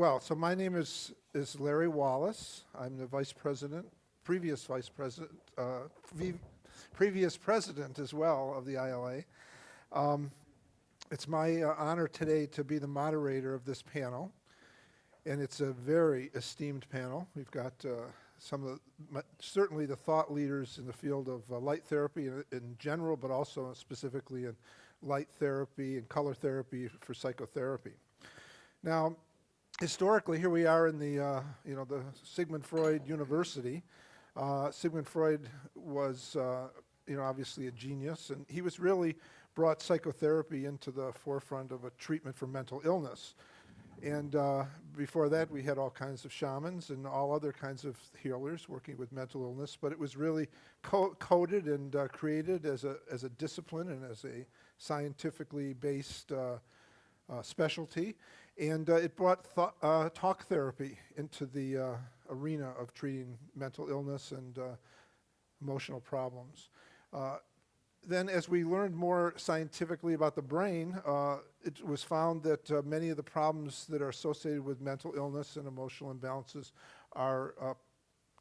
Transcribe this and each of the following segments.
So my name is Larry Wallace. I'm the previous vice president, previous president as well of the ILA. It's my honor today to be the moderator of this panel, and it's a very esteemed panel. We've got some of certainly the thought leaders in the field of light therapy in general, but also specifically in light therapy and color therapy for psychotherapy. Now, historically, here we are in the the Sigmund Freud University. Sigmund Freud was obviously a genius, and he was really brought psychotherapy into the forefront of a treatment for mental illness. And before that, we had all kinds of shamans and all other kinds of healers working with mental illness, but it was really coded and created as a discipline and as a scientifically based specialty. And it brought talk therapy into the arena of treating mental illness and emotional problems. Then as we learned more scientifically about the brain, it was found that many of the problems that are associated with mental illness and emotional imbalances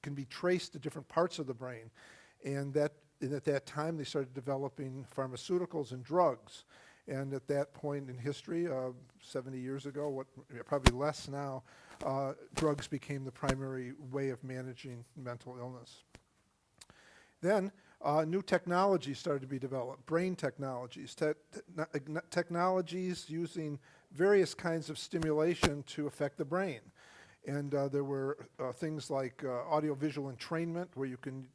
can be traced to different parts of the brain. And at that time, they started developing pharmaceuticals and drugs. And at that point in history, 70 years ago, probably less now, drugs became the primary way of managing mental illness. Then new technologies started to be developed, brain technologies, technologies using various kinds of stimulation to affect the brain. And there were things like audiovisual entrainment, where you can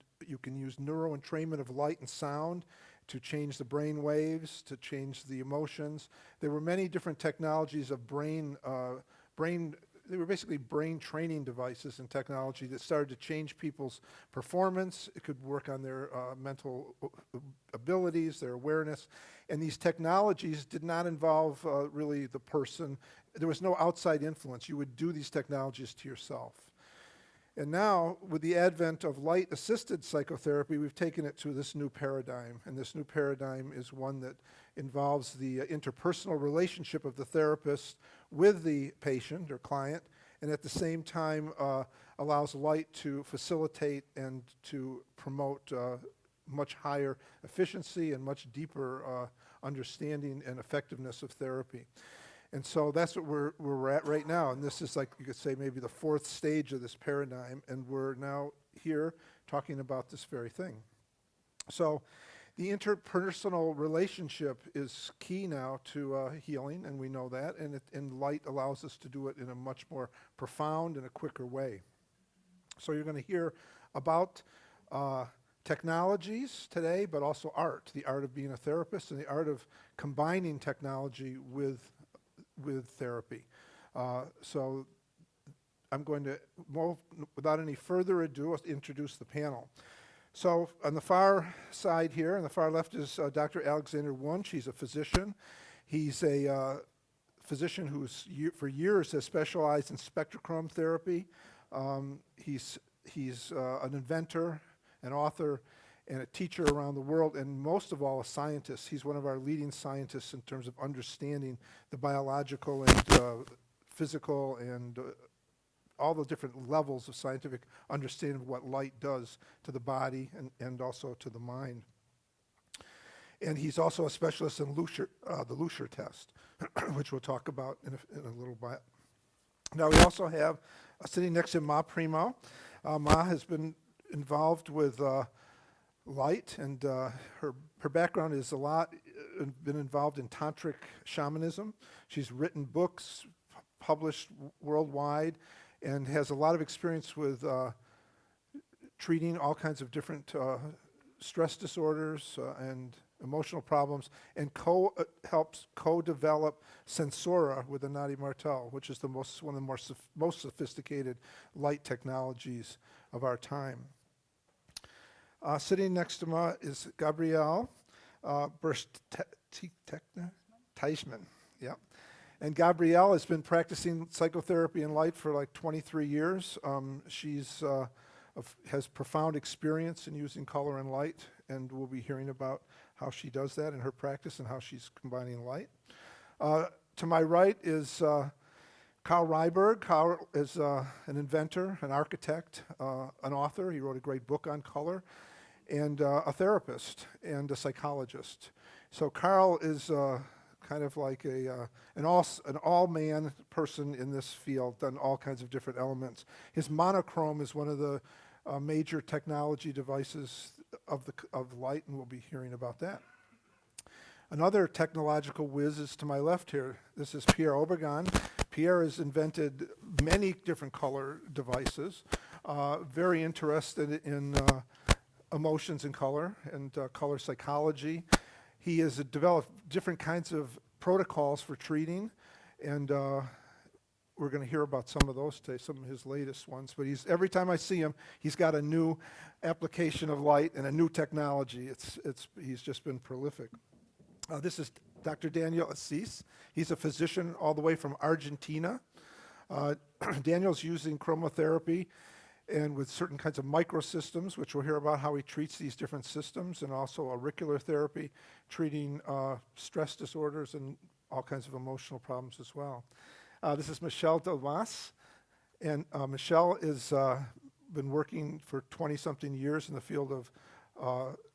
use neuroentrainment of light and sound to change the brain waves, to change the emotions. There were many different technologies of they were basically brain training devices and technology that started to change people's performance. It could work on their mental abilities, their awareness. And these technologies did not involve really the person. There was no outside influence. You would do these technologies to yourself. And now, with the advent of light-assisted psychotherapy, we've taken it to this new paradigm. And this new paradigm is one that involves the interpersonal relationship of the therapist with the patient or client, and at the same time allows light to facilitate and to promote much higher efficiency and much deeper understanding and effectiveness of therapy. And so that's what we're at right now. And this is, like you could say, maybe the fourth stage of this paradigm. And we're now here talking about this very thing. So the interpersonal relationship is key now to healing, and we know that. And light allows us to do it in a much more profound and a quicker way. So you're going to hear about technologies today, but also art, the art of being a therapist and the art of combining technology with therapy. So I'm going to, without any further ado, introduce the panel. So on the far side here, on the far left is Dr. Alexander Wunsch. He's a physician. He's a physician who's for years has specialized in spectrochrome therapy. He's an inventor, an author, and a teacher around the world, and most of all, a scientist. He's one of our leading scientists in terms of understanding the biological and physical and all the different levels of scientific understanding of what light does to the body and also to the mind. And he's also a specialist in the Lucier test, which we'll talk about in a little bit. Now we also have sitting next to Ma Premo. Ma has been involved with light, and her background is been involved in tantric shamanism. She's written books, published worldwide, and has a lot of experience with treating all kinds of different stress disorders and emotional problems, and helps co-develop Sensora with the Nadi Martel, which is one of the most sophisticated light technologies of our time. Sitting next to Ma is Gabrielle Buresch-Teichmann. Yeah. And Gabrielle has been practicing psychotherapy and light for like 23 years. She's has profound experience in using color and light, and we'll be hearing about how she does that in her practice and how she's combining light. To my right is Karl Ryberg. Karl is an inventor, an architect, an author. He wrote a great book on color, and a therapist and a psychologist. So Karl is kind of like an all-man person in this field, done all kinds of different elements. His monochrome is one of the major technology devices of light, and we'll be hearing about that. Another technological whiz is to my left here. This is Pierre Obberghen. Pierre has invented many different color devices, very interested in emotions and color and color psychology. He has developed different kinds of protocols for treating, and we're going to hear about some of those today, some of his latest ones. But every time I see him, he's got a new application of light and a new technology. He's just been prolific. This is Dr. Daniel Assis. He's a physician all the way from Argentina. Daniel's using chromotherapy and with certain kinds of microsystems, which we'll hear about how he treats these different systems, and also auricular therapy, treating stress disorders and all kinds of emotional problems as well. This is Michèle Delmas, and Michèle has been working for 20-something years in the field of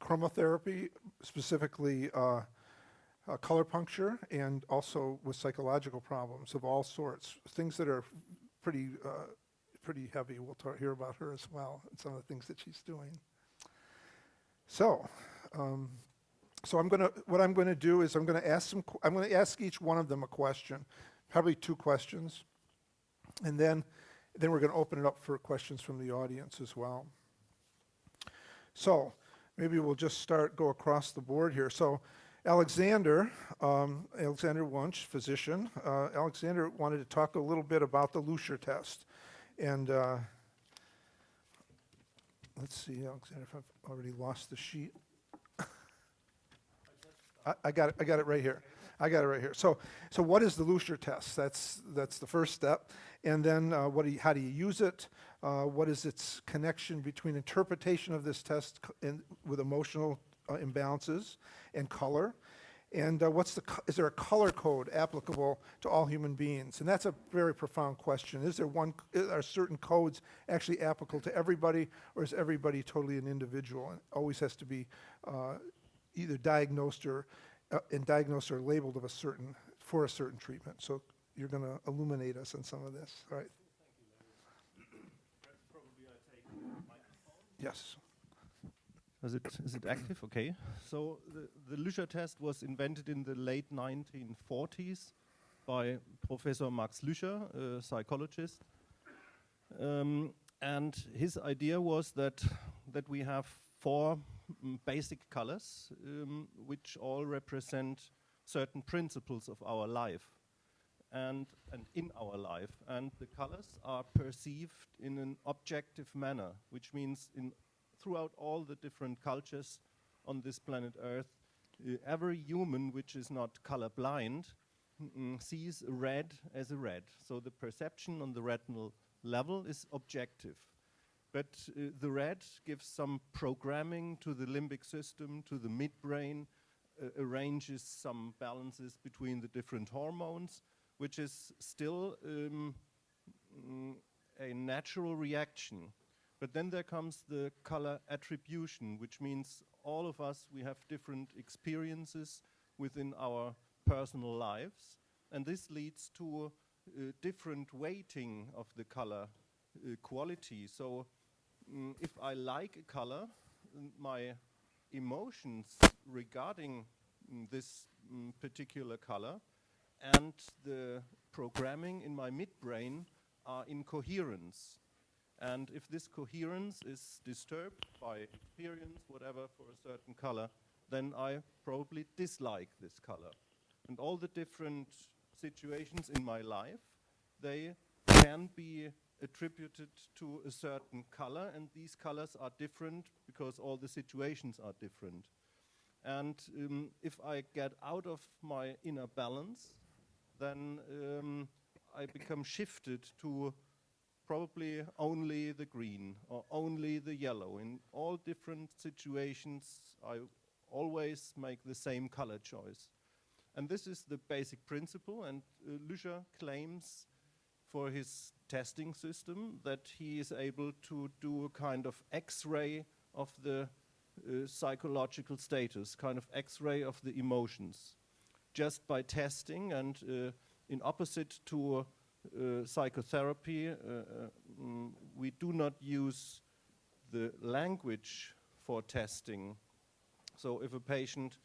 chromotherapy, specifically color puncture, and also with psychological problems of all sorts, things that are pretty heavy. We'll hear about her as well and some of the things that she's doing. So what I'm going to do is I'm going to ask each one of them a question, probably 2 questions, and then we're going to open it up for questions from the audience as well. So maybe we'll just go across the board here. So Alexander Wunsch, physician. Alexander wanted to talk a little bit about the Lucier test. And let's see, Alexander, if I've already lost the sheet. I got it right here. So what is the Lucier test? That's the first step. And then how do you use it? What is its connection between interpretation of this test with emotional imbalances and color? And is there a color code applicable to all human beings? And that's a very profound question. Are certain codes actually applicable to everybody, or is everybody totally an individual and always has to be either diagnosed or labeled for a certain treatment? So you're going to illuminate us on some of this, all right? Thank you, Larry. Perhaps probably I take the microphone. Yes. Is it active? Okay. So the Lucier test was invented in the late 1940s by Professor Max Lucier, a psychologist. And his idea was that we have 4 basic colors, which all represent certain principles of our life and in our life. And the colors are perceived in an objective manner, which means throughout all the different cultures on this planet Earth, every human which is not colorblind sees red as a red. So the perception on the retinal level is objective. But the red gives some programming to the limbic system, to the midbrain, arranges some balances between the different hormones, which is still a natural reaction. But then there comes the color attribution, which means all of us, we have different experiences within our personal lives. And this leads to different weighting of the color quality. So if I like a color, my emotions regarding this particular color and the programming in my midbrain are in coherence. And if this coherence is disturbed by experience, whatever, for a certain color, then I probably dislike this color. And all the different situations in my life, they can be attributed to a certain color, and these colors are different because all the situations are different. And if I get out of my inner balance, then I become shifted to probably only the green or only the yellow. In all different situations, I always make the same color choice. And this is the basic principle, and Lucier claims for his testing system that he is able to do a kind of X-ray of the psychological status, kind of X-ray of the emotions, just by testing. And in opposite to psychotherapy, we do not use the language for testing. So if a patient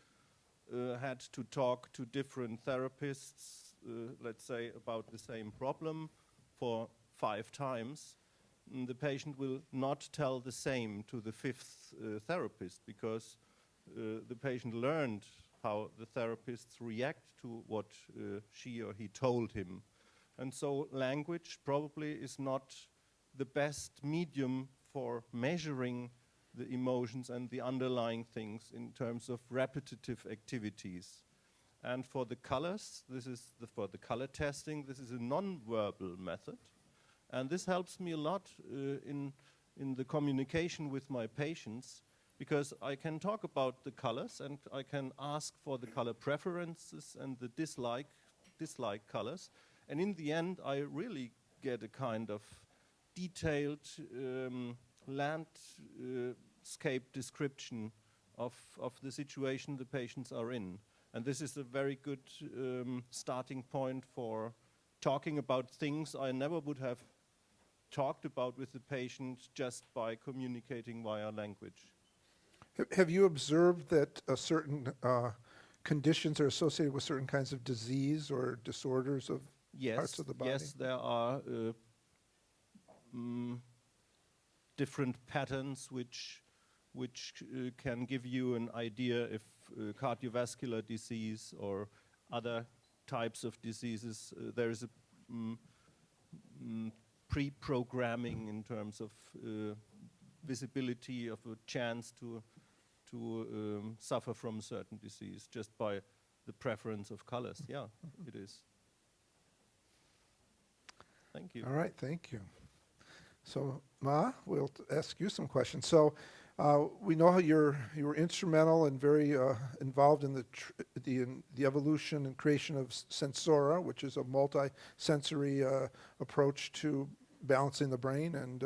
had to talk to different therapists, let's say about the same problem for 5 times, the patient will not tell the same to the 5th therapist, because the patient learned how the therapists react to what she or he told him. And so language probably is not the best medium for measuring the emotions and the underlying things in terms of repetitive activities. And for the colors, for the color testing, this is a non-verbal method. And this helps me a lot in the communication with my patients, because I can talk about the colors and I can ask for the color preferences and the dislike colors. And in the end, I really get a kind of detailed landscape description of the situation the patients are in. And this is a very good starting point for talking about things I never would have talked about with the patient just by communicating via language. Have you observed that certain conditions are associated with certain kinds of disease or disorders of parts of the body? Yes, there are different patterns which can give you an idea if cardiovascular disease or other types of diseases, there is a pre-programming in terms of visibility of a chance to suffer from certain disease just by the preference of colors. Yeah, it is. Thank you. All right, thank you. So, Ma, we'll ask you some questions. So, we know how you were instrumental and very involved in the evolution and creation of Sensora, which is a multi-sensory approach to balancing the brain. And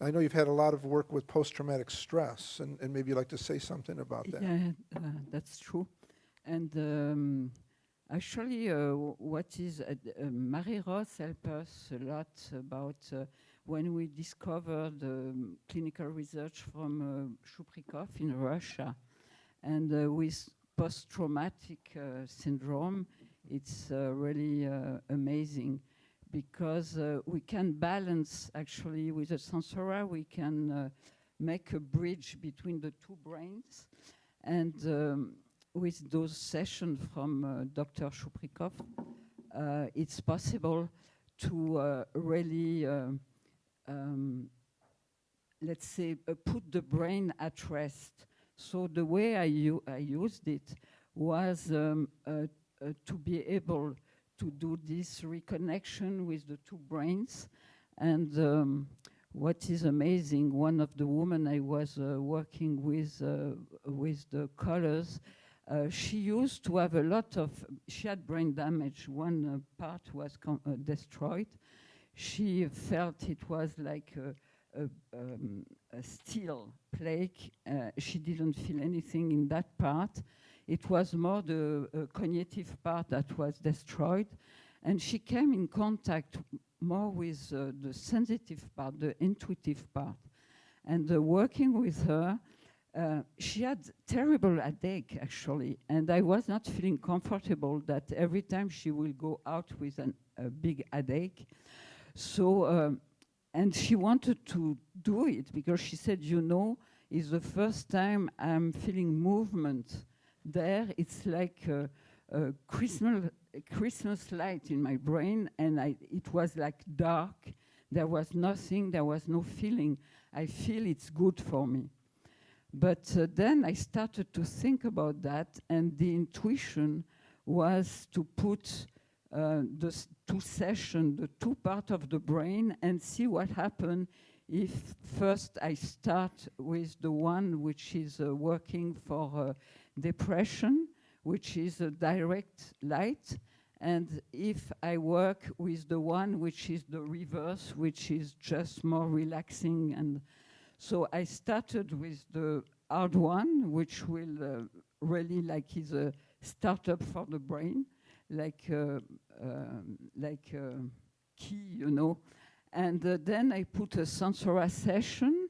I know you've had a lot of work with post-traumatic stress, and maybe you'd like to say something about that. Yeah, that's true. And actually, what is Marie Ross helped us a lot about when we discovered clinical research from Shuprikov in Russia. And with post-traumatic syndrome, it's really amazing, because we can balance, actually, with the Sensora, we can make a bridge between the 2 brains. And with those sessions from Dr. Shuprikov, it's possible to really, let's say, put the brain at rest. So the way I used it was to be able to do this reconnection with the 2 brains. And what is amazing, one of the women I was working with the colors, she used to have a lot of, she had brain damage. One part was destroyed. She felt it was like a steel plate. She didn't feel anything in that part. It was more the cognitive part that was destroyed. And she came in contact more with the sensitive part, the intuitive part. And working with her, she had terrible headache, actually. And I was not feeling comfortable that every time she will go out with a big headache. So, and she wanted to do it because she said, it's the first time I'm feeling movement there. It's like a Christmas light in my brain, and it was like dark. There was nothing, there was no feeling. I feel it's good for me. But then I started to think about that, and the intuition was to put the 2 sessions, the 2 parts of the brain, and see what happened if first I start with the one which is working for depression, which is a direct light, And if I work with the one which is the reverse, which is just more relaxing, and so I started with the hard one, which will really like is a startup for the brain, like key, you know. And then I put a Sensora session,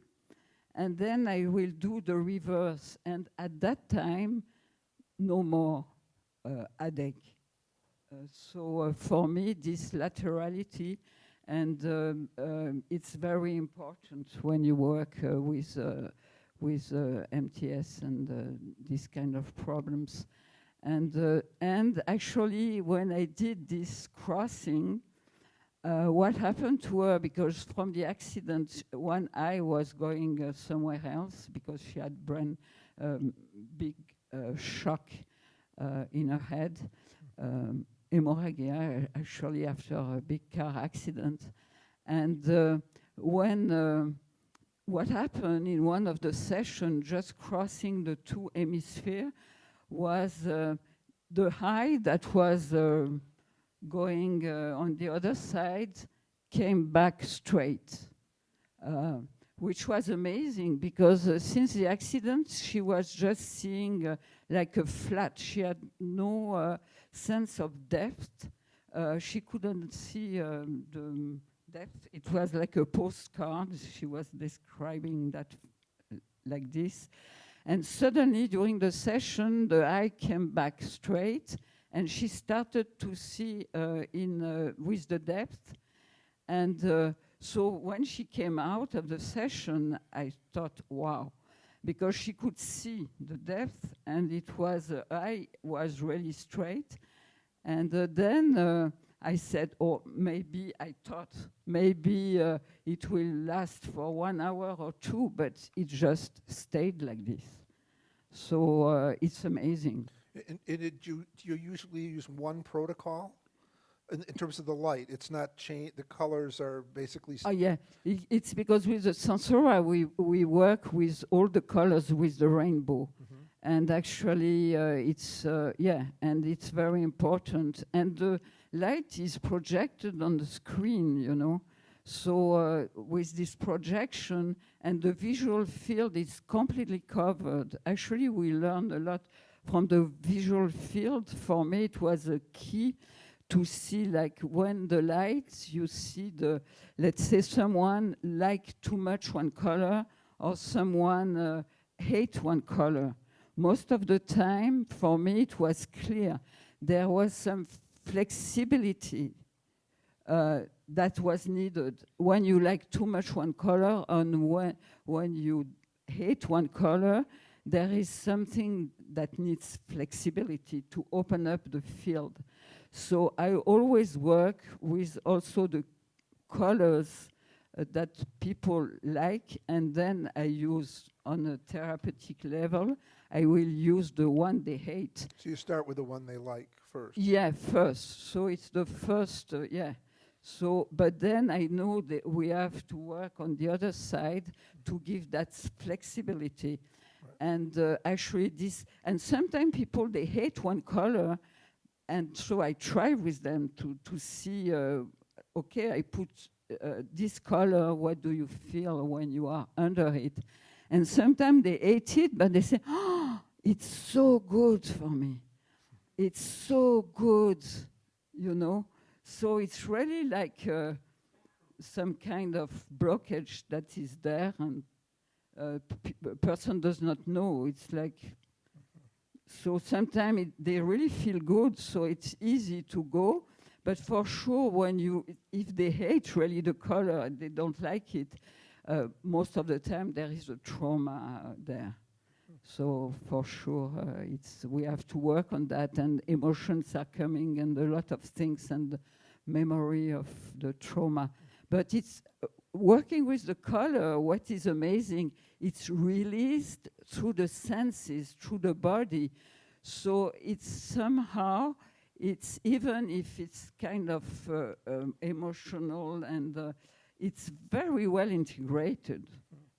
and then I will do the reverse. And at that time, no more headache. So for me, this laterality, and it's very important when you work with MTS and these kind of problems. And actually, when I did this crossing, what happened to her, because from the accident, one eye was going somewhere else because she had big shock in her head, hemorrhagia, actually after a big car accident. And when what happened in one of the sessions, just crossing the two hemispheres, was the eye that was going on the other side came back straight, which was amazing because since the accident, she was just seeing like a flat. She had no sense of depth. She couldn't see the depth. It was like a postcard. She was describing that like this. And suddenly, during the session, the eye came back straight, and she started to see with the depth. And so when she came out of the session, I thought, wow, because she could see the depth, and it was eye was really straight. And then I said, oh, maybe I thought maybe it will last for 1 hour or two, but it just stayed like this. So it's amazing. And do you usually use one protocol in terms of the light? It's not the colors are basically... Oh, yeah. It's because with the Sensora, we work with all the colors with the rainbow. Mm-hmm. And actually, it's, and it's very important. And the light is projected on the screen, you know. So with this projection and the visual field is completely covered. Actually, we learned a lot from the visual field. For me, it was a key to see, like, when the lights, you see let's say someone like too much one color or someone hate one color. Most of the time, for me, it was clear. There was some flexibility that was needed when you like too much one color, and when you hate one color, there is something that needs flexibility to open up the field. So I always work with also the colors that people like, and then I use on a therapeutic level, I will use the one they hate. So you start with the one they like first? Yeah, first. So it's the first, yeah. So, but then I know that we have to work on the other side to give that flexibility. Right. And actually this, and sometimes people, they hate one color, and so I try with them to see, okay, I put this color, what do you feel when you are under it? And sometimes they hate it, but they say, oh, it's so good for me. It's so good, you know? So it's really like some kind of blockage that is there, and a person does not know. It's like, so sometimes they really feel good, so it's easy to go. But for sure, if they hate really the color, they don't like it, most of the time there is a trauma there. So for sure, we have to work on that, and emotions are coming, and a lot of things, and memory of the trauma. But it's working with the color. What is amazing, it's released through the senses, through the body. So it's somehow, it's even if it's kind of emotional, and it's very well integrated,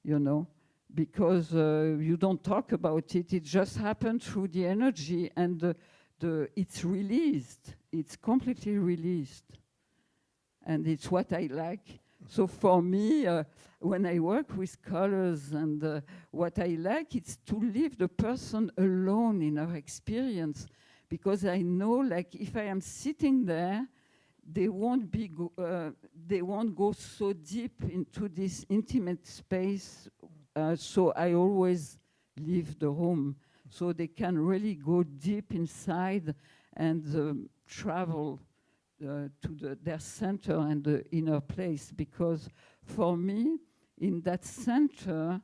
you know. Because you don't talk about it, it just happens through the energy, and it's released. It's completely released. And it's what I like. So for me, when I work with colors, and what I like is to leave the person alone in her experience, because I know, like, if I am sitting there, they won't go so deep into this intimate space. So I always leave the room, so they can really go deep inside and travel to their center and the inner place. Because for me, in that center,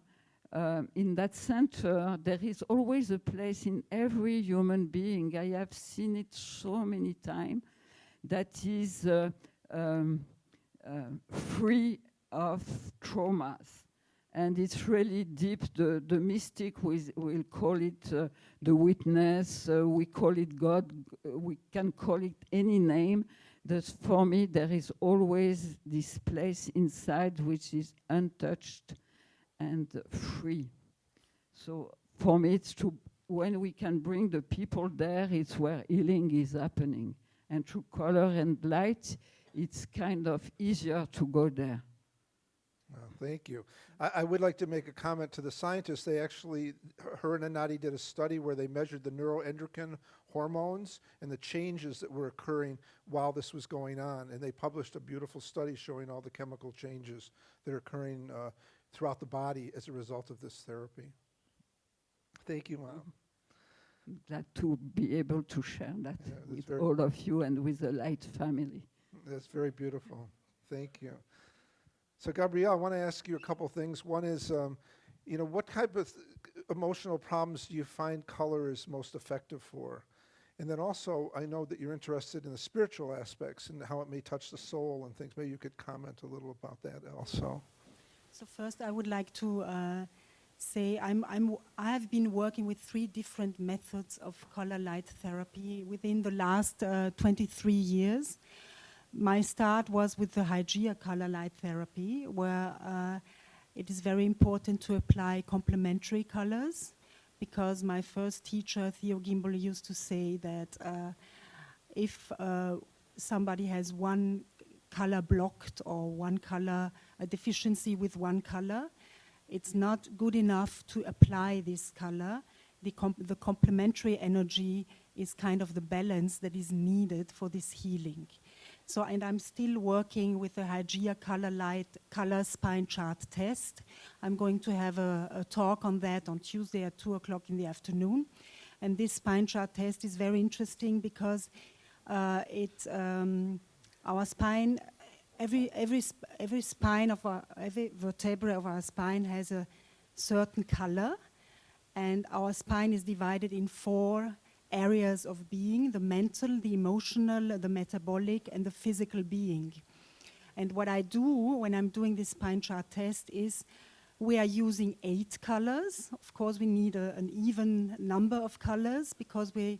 there is always a place in every human being. I have seen it so many times, that is free of traumas. And it's really deep. The mystic will call it the witness. We call it God. We can call it any name. For me, there is always this place inside which is untouched and free. So for me, it's true. When we can bring the people there, it's where healing is happening. And through color and light, it's kind of easier to go there. Well, thank you. I would like to make a comment to the scientists. They actually, her and Anadi did a study where they measured the neuroendocrine hormones and the changes that were occurring while this was going on. And they published a beautiful study showing all the chemical changes that are occurring throughout the body as a result of this therapy. Thank you, Mom. Glad to be able to share that with all of you and with the Light family. That's very beautiful. Thank you. So, Gabrielle, I want to ask you a couple things. One is, what type of emotional problems do you find color is most effective for? And then also, I know that you're interested in the spiritual aspects and how it may touch the soul and things. Maybe you could comment a little about that also. So first, I would like to say I have been working with 3 different methods of color light therapy within the last 23 years. My start was with the Hygeia color light therapy, where it is very important to apply complementary colors, because my first teacher, Theo Gimbel, used to say that if somebody has one color blocked or one color, a deficiency with one color, it's not good enough to apply this color. The complementary energy is kind of the balance that is needed for this healing. So, and I'm still working with the Hygeia color light, color spine chart test. I'm going to have a talk on that on Tuesday at 2 o'clock in the afternoon. And this spine chart test is very interesting because our spine, every vertebra of our spine has a certain color, and our spine is divided in 4 areas of being: the mental, the emotional, the metabolic, and the physical being. And what I do when I'm doing this spine chart test is we are using 8 colors. Of course, we need an even number of colors because we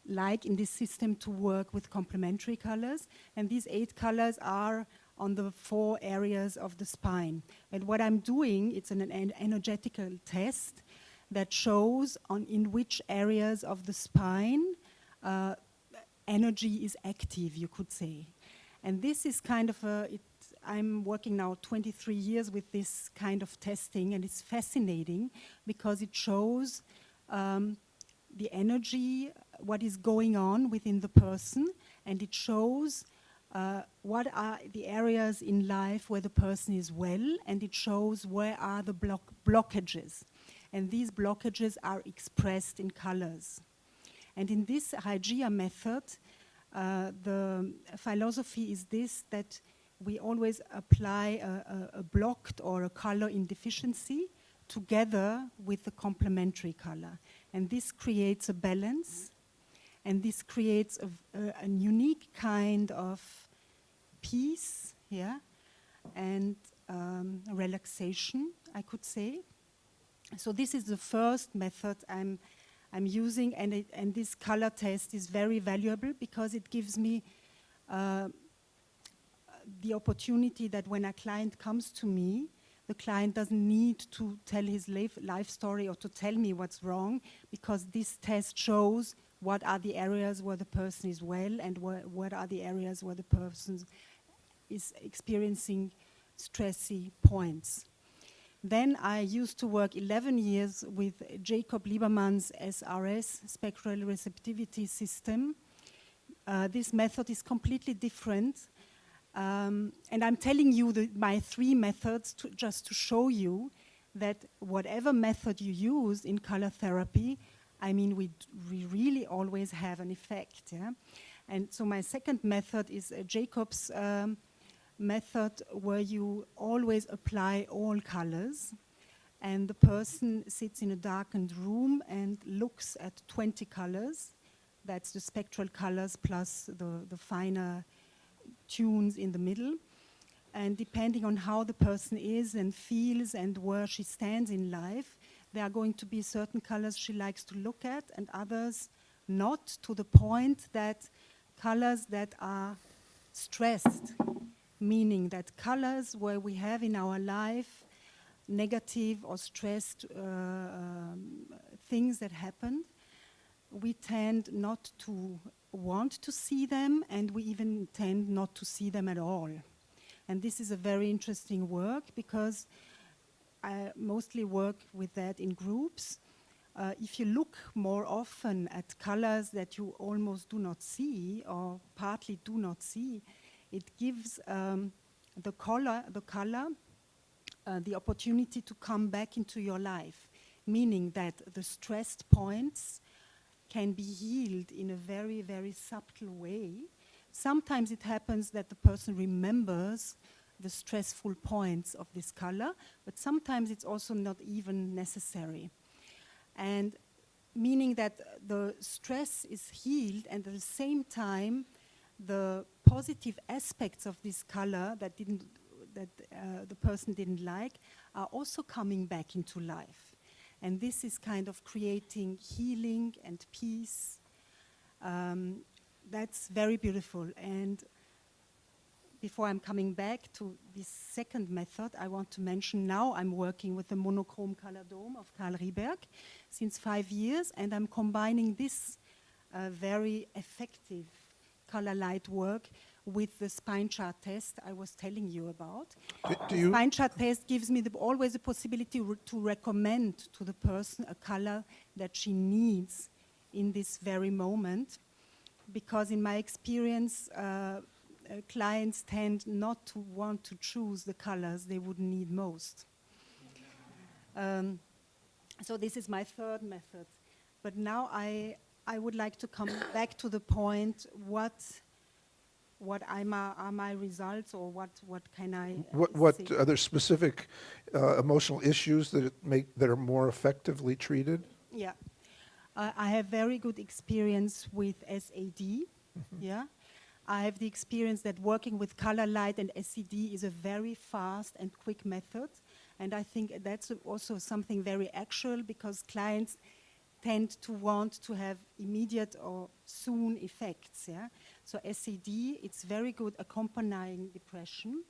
like in this system to work with complementary colors. And these 8 colors are on the 4 areas of the spine. And what I'm doing, it's an energetical test that shows in which areas of the spine energy is active, you could say. And this is kind of I'm working now 23 years with this kind of testing, and it's fascinating because it shows the energy, what is going on within the person, and it shows what are the areas in life where the person is well, and it shows where are the blockages. And these blockages are expressed in colors. And in this Hygeia method, the philosophy is this, that we always apply a blocked or a color in deficiency together with the complementary color. And this creates a balance, and this creates a unique kind of peace, and relaxation, I could say. So this is the first method I'm using, and this color test is very valuable because it gives me the opportunity that when a client comes to me, the client doesn't need to tell his life story or to tell me what's wrong, because this test shows what are the areas where the person is well and what are the areas where the person is experiencing stressy points. Then I used to work 11 years with Jacob Lieberman's SRS, Spectral Receptivity System. This method is completely different. And I'm telling you my 3 methods just to show you that whatever method you use in color therapy, I mean, we really always have an effect. Yeah? And so my second method is Jacob's method, where you always apply all colors, and the person sits in a darkened room and looks at 20 colors. That's the spectral colors plus the finer tunes in the middle. And depending on how the person is and feels and where she stands in life, there are going to be certain colors she likes to look at and others not, to the point that colors that are stressed, meaning that colors where we have in our life negative or stressed things that happen, we tend not to want to see them, and we even tend not to see them at all. And this is a very interesting work, because I mostly work with that in groups. If you look more often at colors that you almost do not see or partly do not see, it gives the color the opportunity to come back into your life, meaning that the stressed points can be healed in a very, very subtle way. Sometimes it happens that the person remembers the stressful points of this color, but sometimes it's also not even necessary. And meaning that the stress is healed, and at the same time, the positive aspects of this color that the person didn't like are also coming back into life. And this is kind of creating healing and peace. That's very beautiful. And before I'm coming back to this second method, I want to mention now I'm working with the monochrome color dome of Karl Ryberg since 5 years, and I'm combining this very effective color light work with the spine chart test I was telling you about. The spine chart test gives me always the possibility to recommend to the person a color that she needs in this very moment, because in my experience, clients tend not to want to choose the colors they would need most. So this is my third method. But now I would like to come back to the point, what are my results, or what can I What say? other specific emotional issues that are more effectively treated? Yeah. I have very good experience with SAD. Yeah. I have the experience that working with color light and SCD is a very fast and quick method. And I think that's also something very actual, because clients tend to want to have immediate or soon effects. Yeah? So SCD, it's very good accompanying depression.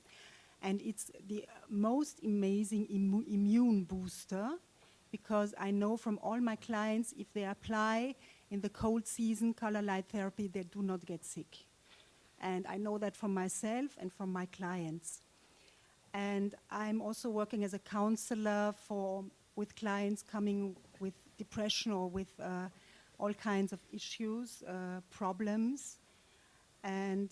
And it's the most amazing immune booster, because I know from all my clients, if they apply in the cold season color light therapy, they do not get sick. And I know that from myself and from my clients. And I'm also working as a counselor with clients coming with depression or with all kinds of issues, problems. And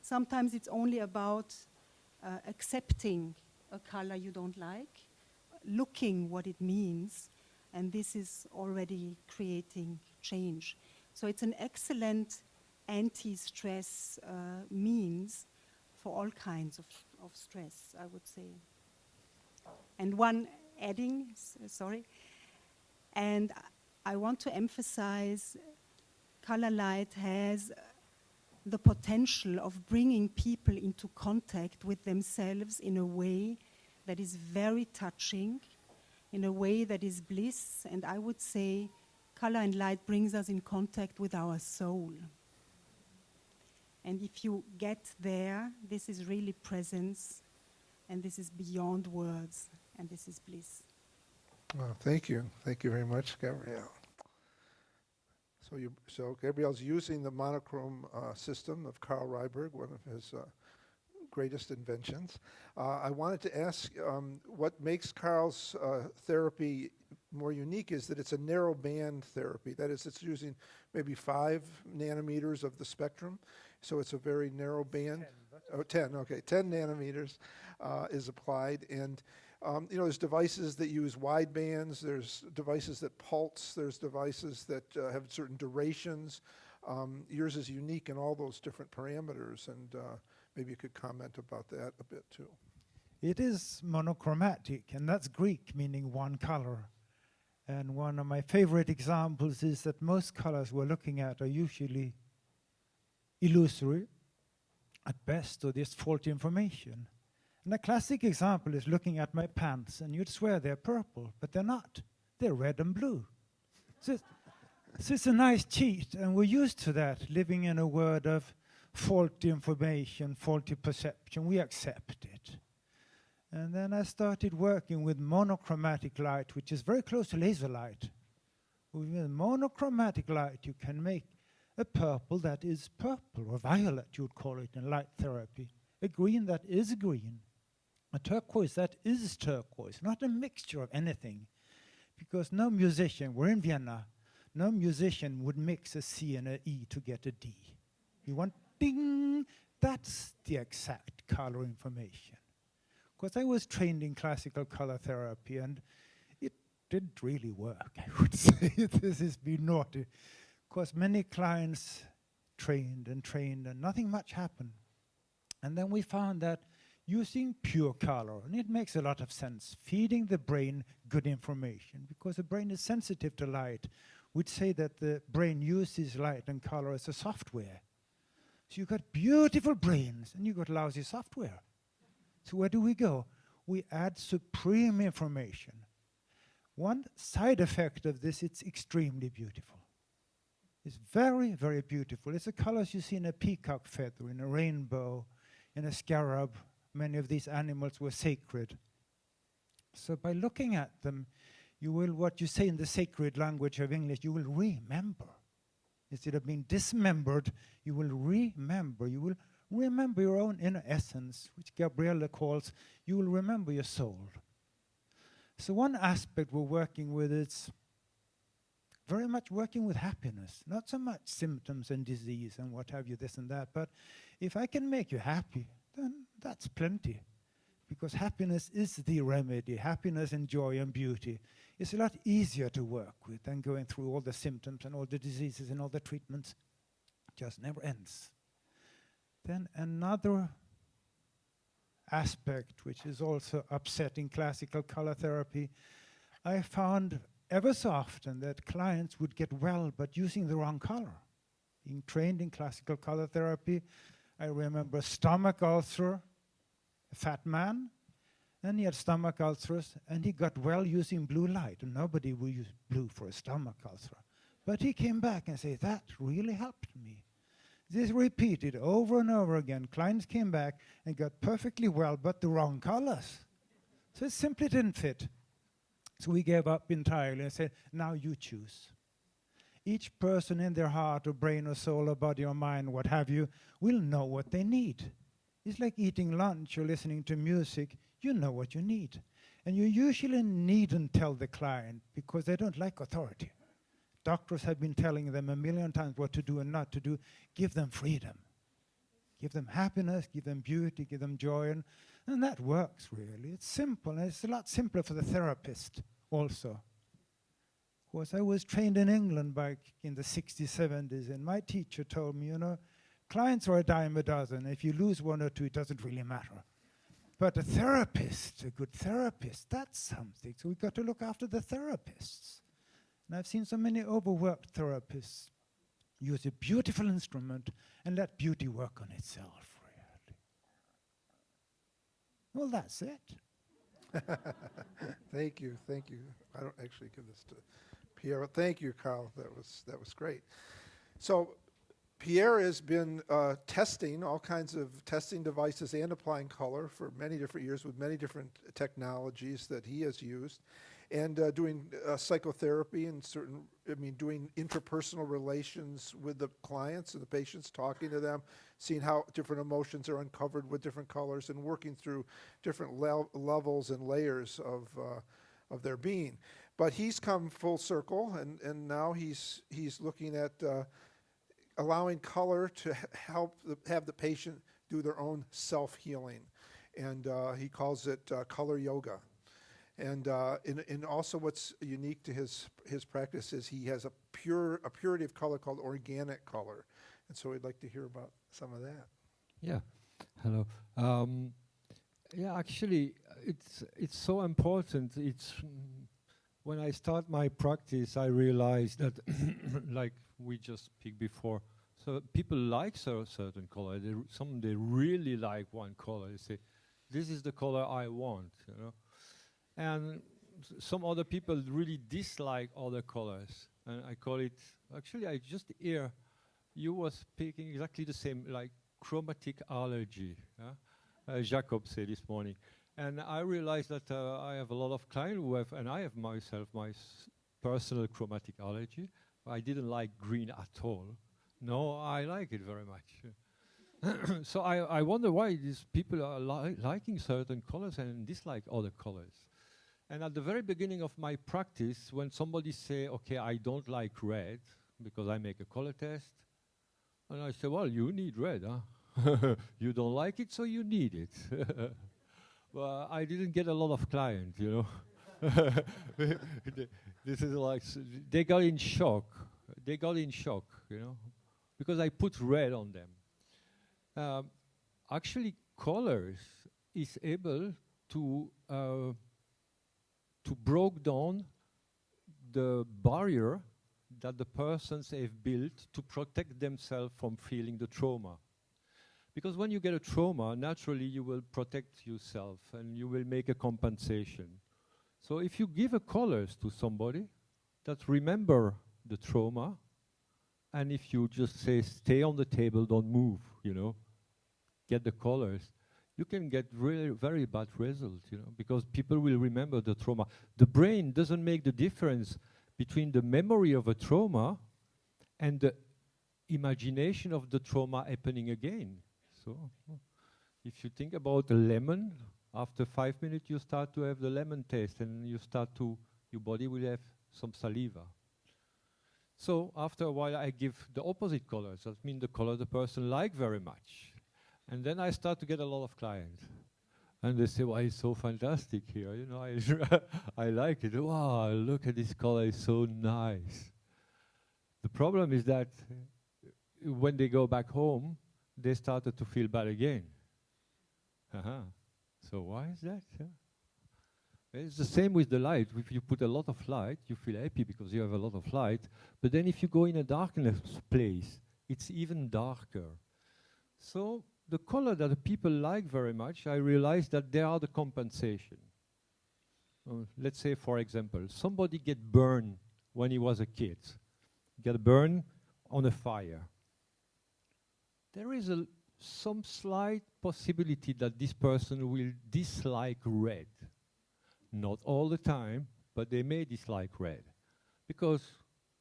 sometimes it's only about accepting a color you don't like, looking what it means, and this is already creating change. So it's an excellent anti-stress means for all kinds of stress, I would say. And one adding, sorry, and I want to emphasize color light has the potential of bringing people into contact with themselves in a way that is very touching, in a way that is bliss, and I would say color and light brings us in contact with our soul. And if you get there, this is really presence, and this is beyond words, and this is bliss. Well, thank you. Thank you very much, Gabrielle. So Gabrielle's using the monochrome system of Karl Ryberg, one of his greatest inventions. I wanted to ask, what makes Karl's therapy more unique is that it's a narrow band therapy. That is, it's using maybe 5 nanometers of the spectrum, so it's a very narrow band. 10, okay, 10 nanometers is applied. And there's devices that use wide bands, there's devices that pulse, there's devices that have certain durations. Yours is unique in all those different parameters, and maybe you could comment about that a bit too. It is monochromatic, and that's Greek, meaning one color. And one of my favorite examples is that most colors we're looking at are usually illusory, at best, or just faulty information. And a classic example is looking at my pants, and you'd swear they're purple, but they're not. They're red and blue. So it's a nice cheat, and we're used to that, living in a world of faulty information, faulty perception. We accept it. And then I started working with monochromatic light, which is very close to laser light. With monochromatic light, you can make a purple that is purple, or violet, you would call it in light therapy. A green that is green. A turquoise that is turquoise, not a mixture of anything. Because no musician, we're in Vienna, no musician would mix a C and an E to get a D. You want ding, that's the exact color information. Because I was trained in classical color therapy, and it didn't really work, I would say. This has been naughty. Because many clients trained, and nothing much happened. And then we found that using pure color, and it makes a lot of sense, feeding the brain good information, because the brain is sensitive to light. We'd say that the brain uses light and color as a software. So you've got beautiful brains, and you've got lousy software. So where do we go? We add supreme information. One side effect of this, it's extremely beautiful. It's very, very beautiful. It's the colors you see in a peacock feather, in a rainbow, in a scarab. Many of these animals were sacred. So by looking at them, you will, what you say in the sacred language of English, you will remember. Instead of being dismembered, you will remember. You will remember your own inner essence, which Gabrielle calls, you will remember your soul. So one aspect we're working with is very much working with happiness, not so much symptoms and disease and what have you, this and that, but if I can make you happy, then that's plenty. Because happiness is the remedy. Happiness and joy and beauty is a lot easier to work with than going through all the symptoms and all the diseases and all the treatments. It just never ends. Then another aspect, which is also upsetting classical color therapy, I found ever so often that clients would get well but using the wrong color. Being trained in classical color therapy, I remember a stomach ulcer, a fat man, and he had stomach ulcers, and he got well using blue light, and nobody will use blue for a stomach ulcer. But he came back and said, that really helped me. This repeated over and over again. Clients came back and got perfectly well, but the wrong colors. So it simply didn't fit. So we gave up entirely and said, now you choose. Each person in their heart or brain or soul or body or mind, what have you, will know what they need. It's like eating lunch or listening to music. You know what you need. And you usually needn't tell the client because they don't like authority. Doctors have been telling them a million times what to do and not to do. Give them freedom. Give them happiness, give them beauty, give them joy, and that works really. It's simple, and it's a lot simpler for the therapist also. Of course, I was trained in England back in the 60s, 70s, and my teacher told me, clients are a dime a dozen. If you lose one or two, it doesn't really matter. But a therapist, a good therapist, that's something. So we've got to look after the therapists. And I've seen so many overworked therapists use a beautiful instrument and let beauty work on itself, really. Well, that's it. Thank you. I don't actually give this to Pierre. Thank you, Karl. That was great. So Pierre has been testing all kinds of testing devices and applying color for many different years with many different technologies that he has used. and doing psychotherapy and doing interpersonal relations with the clients and the patients, talking to them, seeing how different emotions are uncovered with different colors, and working through different levels and layers of their being. But he's come full circle, and now he's looking at allowing color to help have the patient do their own self-healing, and he calls it color yoga. And also what's unique to his practice is he has a purity of color called organic color. And so we'd like to hear about some of that. Yeah, hello. Yeah, actually, it's so important. It's when I start my practice, I realized that, like we just speak before, so people like certain color. They really like one color. They say, "This is the color I want," you know. And some other people really dislike other colors. And I call it, actually I just hear you were speaking exactly the same, like chromatic allergy. Jacob said this morning. And I realized that I have a lot of clients who have, and I have myself, my personal chromatic allergy. I didn't like green at all. No, I like it very much. So I wonder why these people are liking certain colors and dislike other colors. And at the very beginning of my practice, when somebody say, okay, I don't like red, because I make a color test, and I say, well, you need red, huh? You don't like it, so you need it. Well, I didn't get a lot of clients, you know. This is like, they got in shock. They got in shock, you know, because I put red on them. Actually, colors is able to break down the barrier that the persons have built to protect themselves from feeling the trauma. Because when you get a trauma, naturally you will protect yourself and you will make a compensation. So if you give a colors to somebody that remember the trauma, and if you just say, stay on the table, don't move, you know, get the colors, you can get really very bad results, you know, because people will remember the trauma. The brain doesn't make the difference between the memory of a trauma and the imagination of the trauma happening again. So if you think about a lemon, after 5 minutes you start to have the lemon taste, and you start to, your body will have some saliva. So after a while I give the opposite colors, that means the color the person like very much. And then I start to get a lot of clients. And they say, well, it's so fantastic here, you know, I like it. Wow, look at this color, it's so nice. The problem is that when they go back home, they started to feel bad again. So why is that? It's the same with the light. If you put a lot of light, you feel happy because you have a lot of light. But then if you go in a darkness place, it's even darker. So the color that the people like very much, I realized that they are the compensation. Let's say, for example, somebody get burned when he was a kid. Get burned on a fire. There is some slight possibility that this person will dislike red. Not all the time, but they may dislike red, because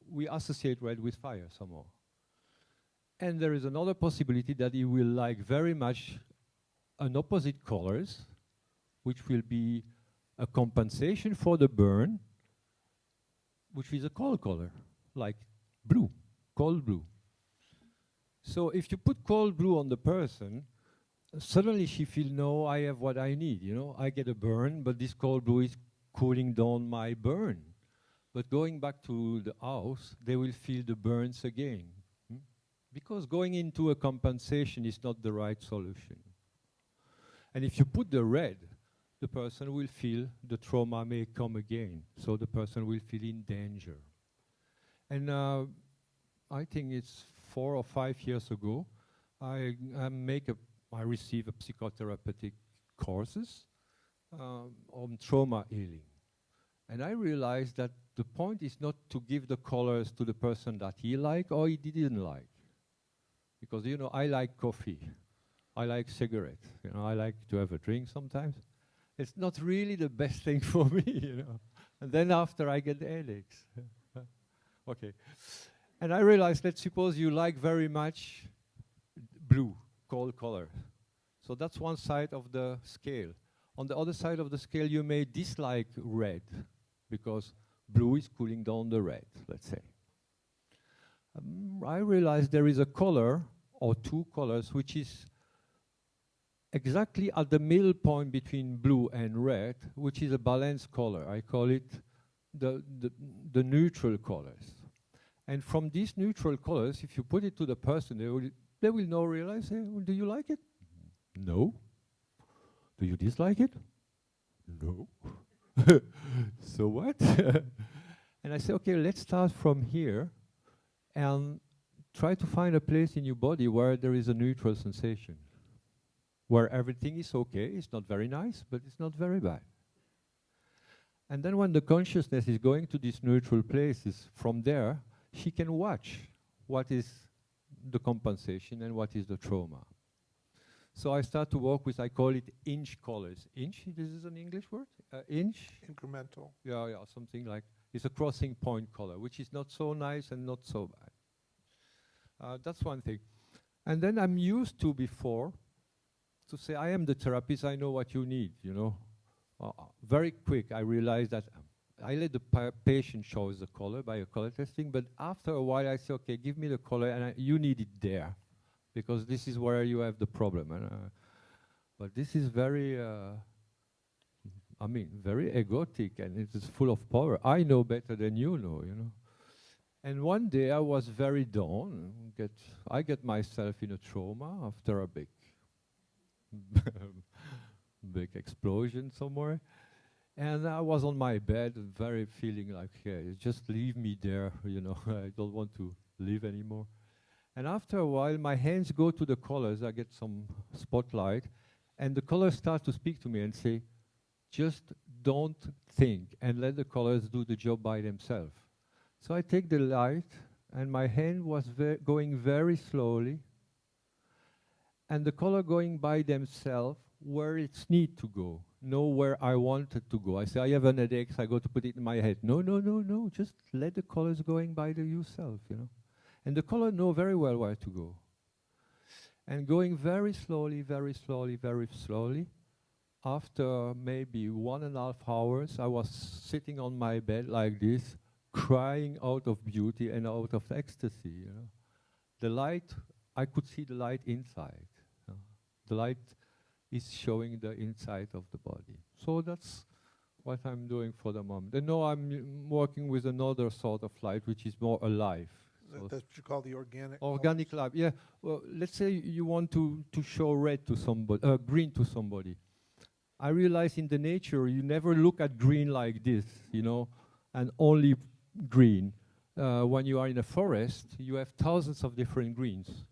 we associate red with fire somehow. And there is another possibility that he will like very much an opposite colors, which will be a compensation for the burn, which is a cold color, like blue, cold blue. So if you put cold blue on the person, suddenly she feels, no, I have what I need, you know. I get a burn, but this cold blue is cooling down my burn. But going back to the house, they will feel the burns again. Because going into a compensation is not the right solution. And if you put the red, the person will feel the trauma may come again. So the person will feel in danger. And I think it's 4 or 5 years ago, I receive a psychotherapeutic courses on trauma healing. And I realized that the point is not to give the colors to the person that he liked or he didn't like. Because, you know, I like coffee. I like cigarettes. You know, I like to have a drink sometimes. It's not really the best thing for me, you know. And then after I get the headaches. Okay. And I realized, let's suppose you like very much blue, cold color. So that's one side of the scale. On the other side of the scale, you may dislike red, because blue is cooling down the red, let's say. I realized there is a color, or two colors, which is exactly at the middle point between blue and red, which is a balanced color. I call it the neutral colors. And from these neutral colors, if you put it to the person, they will now realize, hey, do you like it? No. Do you dislike it? No. So what? And I say, okay, let's start from here and try to find a place in your body where there is a neutral sensation, where everything is okay. It's not very nice, but it's not very bad. And then when the consciousness is going to these neutral places, from there, she can watch what is the compensation and what is the trauma. So I start to work with, I call it inch colors. Inch, this is an English word? Inch? Incremental. Yeah, something like, it's a crossing point color, which is not so nice and not so bad. That's one thing. And then I'm used to before to say, I am the therapist, I know what you need, you know. Very quick, I realized that I let the patient choose the color by a color testing, but after a while I say, okay, give me the color and you need it there, because this is where you have the problem. And, but this is very, very egotic, and it is full of power. I know better than you know, you know. And one day I was very down. I get myself in a trauma after a big explosion somewhere. And I was on my bed, very feeling like, hey, just leave me there, you know, I don't want to live anymore. And after a while, my hands go to the colors, I get some spotlight, and the colors start to speak to me and say, just don't think, and let the colors do the job by themselves. So I take the light, and my hand was going very slowly, and the color going by themselves where it's need to go, know where I wanted to go. I say, I have an headache, so I go to put it in my head. No, just let the colors going by yourself, you know. And the color know very well where to go. And going very slowly, very slowly, very slowly, after maybe 1.5 hours, I was sitting on my bed like this, crying out of beauty and out of ecstasy, you know. The light, I could see the light inside. The light is showing the inside of the body. So that's what I'm doing for the moment. And now I'm working with another sort of light, which is more alive. So That's what you call the organic. organic light, yeah. Well, let's say you want to show red to somebody, green to somebody. I realize in the nature, you never look at green like this, you know, and only green. When you are in a forest, you have thousands of different greens.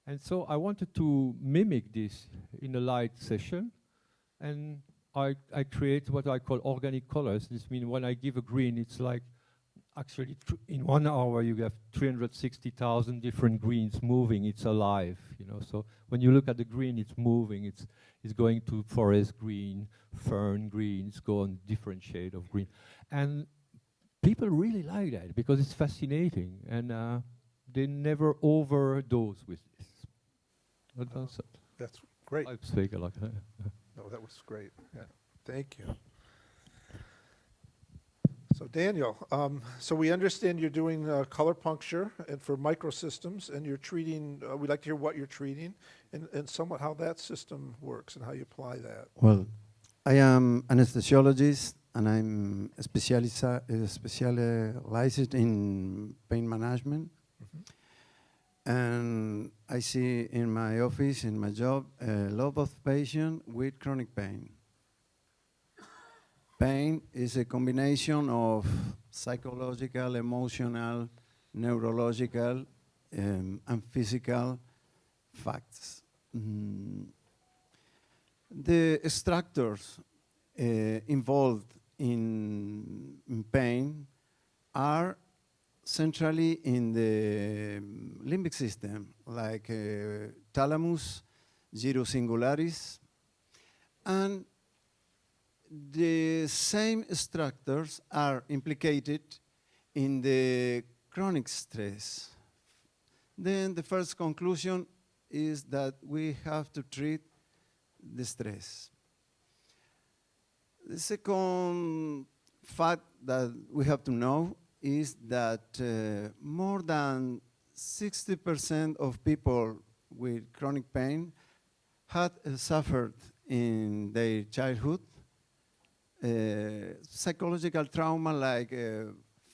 And so I wanted to mimic this in a light session, and I create what I call organic colors. This means when I give a green, it's like actually in 1 hour you have 360,000 different greens moving. It's alive, you know. So when you look at the green, it's moving. It's going to forest green, fern green. It's going different shade of green, and people really like that because it's fascinating, and they never overdose with this. That's great. I speak a lot. No, that was great. Yeah. Thank you. So Daniel, so we understand you're doing color puncture and for microsystems, and you're treating, we'd like to hear what you're treating and somewhat how that system works and how you apply that. Well, I am anesthesiologist, and I'm specialized in pain management. Mm-hmm. And I see in my office, in my job, a lot of patients with chronic pain. Pain is a combination of psychological, emotional, neurological, and physical facts. The structures involved in pain are centrally in the limbic system, like thalamus, gyrus singularis, and the same structures are implicated in the chronic stress. Then the first conclusion is that we have to treat the stress. The second fact that we have to know is that more than 60% of people with chronic pain had suffered in their childhood psychological trauma like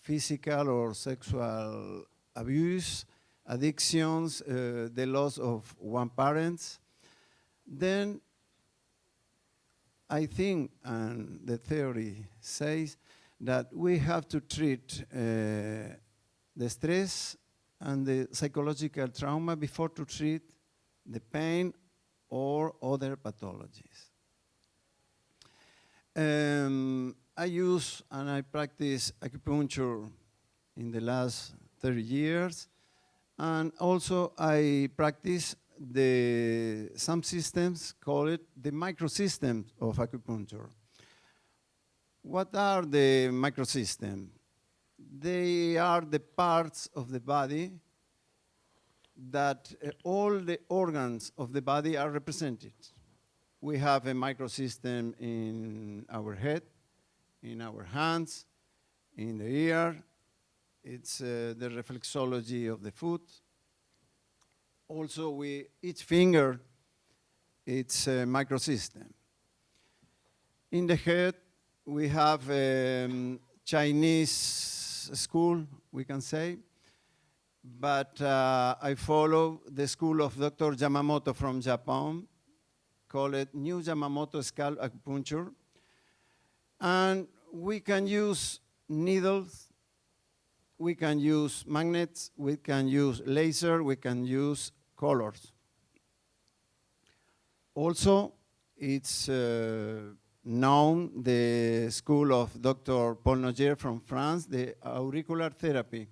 physical or sexual abuse, addictions, the loss of one parent. Then I think, and the theory says, that we have to treat the stress and the psychological trauma before to treat the pain or other pathologies. I use and I practice acupuncture in the last 30 years, and also I practice some systems, call it the microsystems of acupuncture. What are the microsystems? They are the parts of the body that all the organs of the body are represented. We have a microsystem in our head, in our hands, in the ear. It's the reflexology of the foot. Also, each finger, it's a microsystem. In the head, we have Chinese school, we can say, but I follow the school of Dr. Yamamoto from Japan, call it New Yamamoto Scalp Acupuncture. And we can use needles, we can use magnets, we can use laser, we can use colors. Also, it's known, the school of Dr. Paul Noyer from France, the auricular therapy.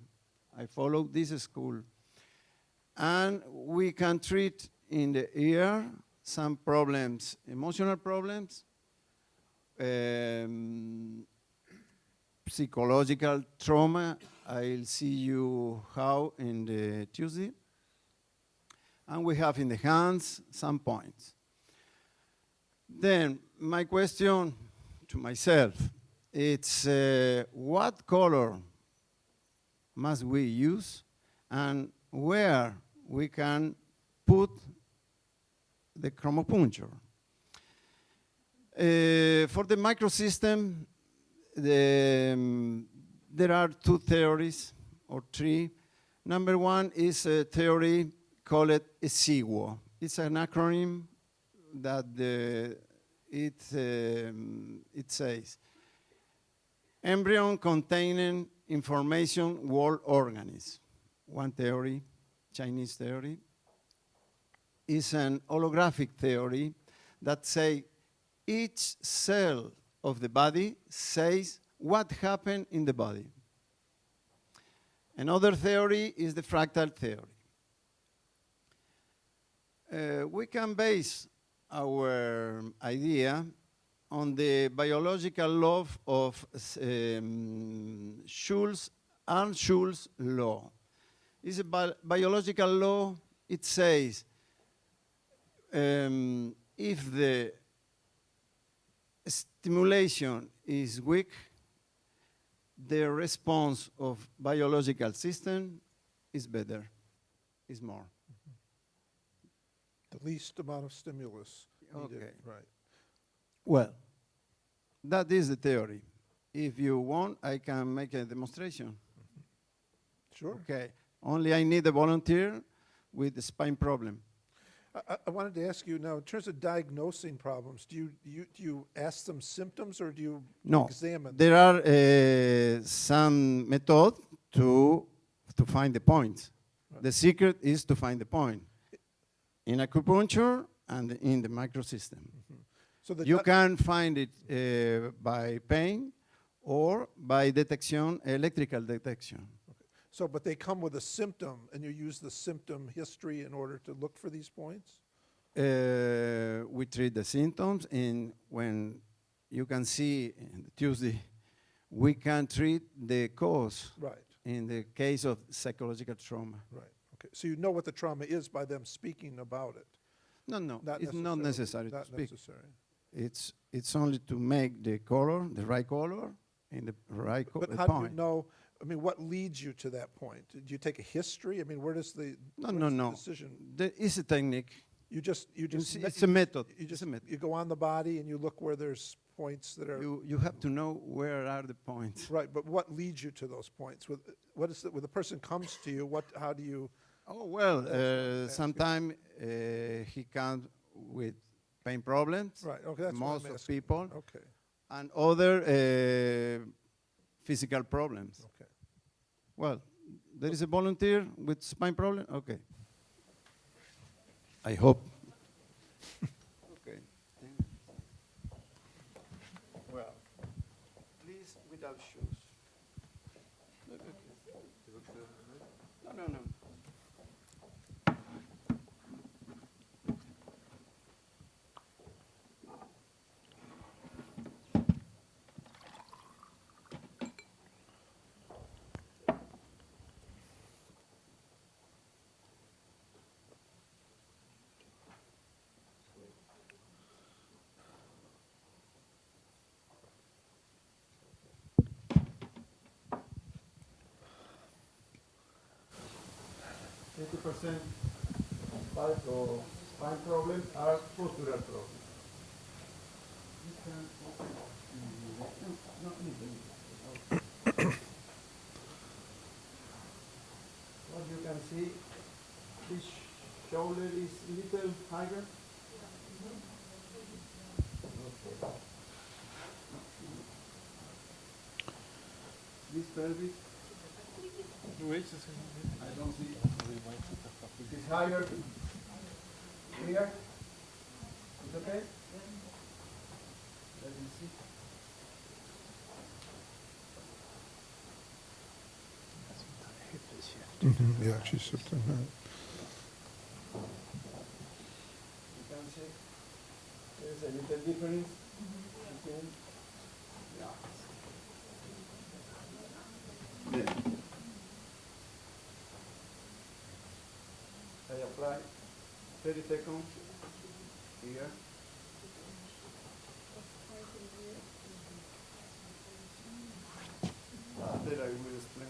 I follow this school. And we can treat in the ear some problems, emotional problems, psychological trauma. I'll see you how in the Tuesday. And we have in the hands some points. Then my question to myself, it's what color must we use and where we can put the chromopuncture. For the microsystem, there are two theories or three. Number one is a theory called SIGWO. It's an acronym that it says embryon containing information world organism. One theory, Chinese theory, is an holographic theory that say each cell of the body says what happened in the body. Another theory is the fractal theory. We can base our idea on the biological law of Schul's law. It's a biological law. It says if the stimulation is weak, the response of biological system is better, is more. The least amount of stimulus needed. Okay. Right. Well, that is the theory. If you want, I can make a demonstration. Sure. Okay. Only I need a volunteer with a spine problem. I wanted to ask you now, in terms of diagnosing problems, do you ask them symptoms or do you examine? There are some method to find the point. Right. The secret is to find the point in acupuncture and in the microsystem. Mm-hmm. So you can find it by pain or by detection, electrical detection. So, but they come with a symptom, and you use the symptom history in order to look for these points? We treat the symptoms, and when you can see Tuesday, we can treat the cause Right, in the case of psychological trauma. right. Okay, so you know what the trauma is by them speaking about it? No, Not it's not necessary to Not speak. necessary. It's only to make the color, the right color, in the right But how do you point. know, I mean, what leads you to that point? Do you take a history? I mean, where does the No, where no, does the no. decision? There is a technique. You just It's a method. You It's just a method. you go on the body and you look where there's points that are You have to know where are the points. right. But what leads you to those points? What is when the person comes to you? How do you? Oh, well, That's what I'm asking. sometimes he comes with pain problems, Right. Okay, that's most what I'm of asking. people, Okay. and other physical problems. Okay. Well, there is a volunteer with spine problem? Okay. I hope. Okay. Well, please, without shoes. No, no, no. Of spine problems are postural problems. What you can see, this shoulder is little higher. This pelvis. I don't see. It is higher here. Is okay? Let me see. Yeah, she's something. You can see there's a little difference between. Yeah. Then I apply 30 seconds here. After I will explain.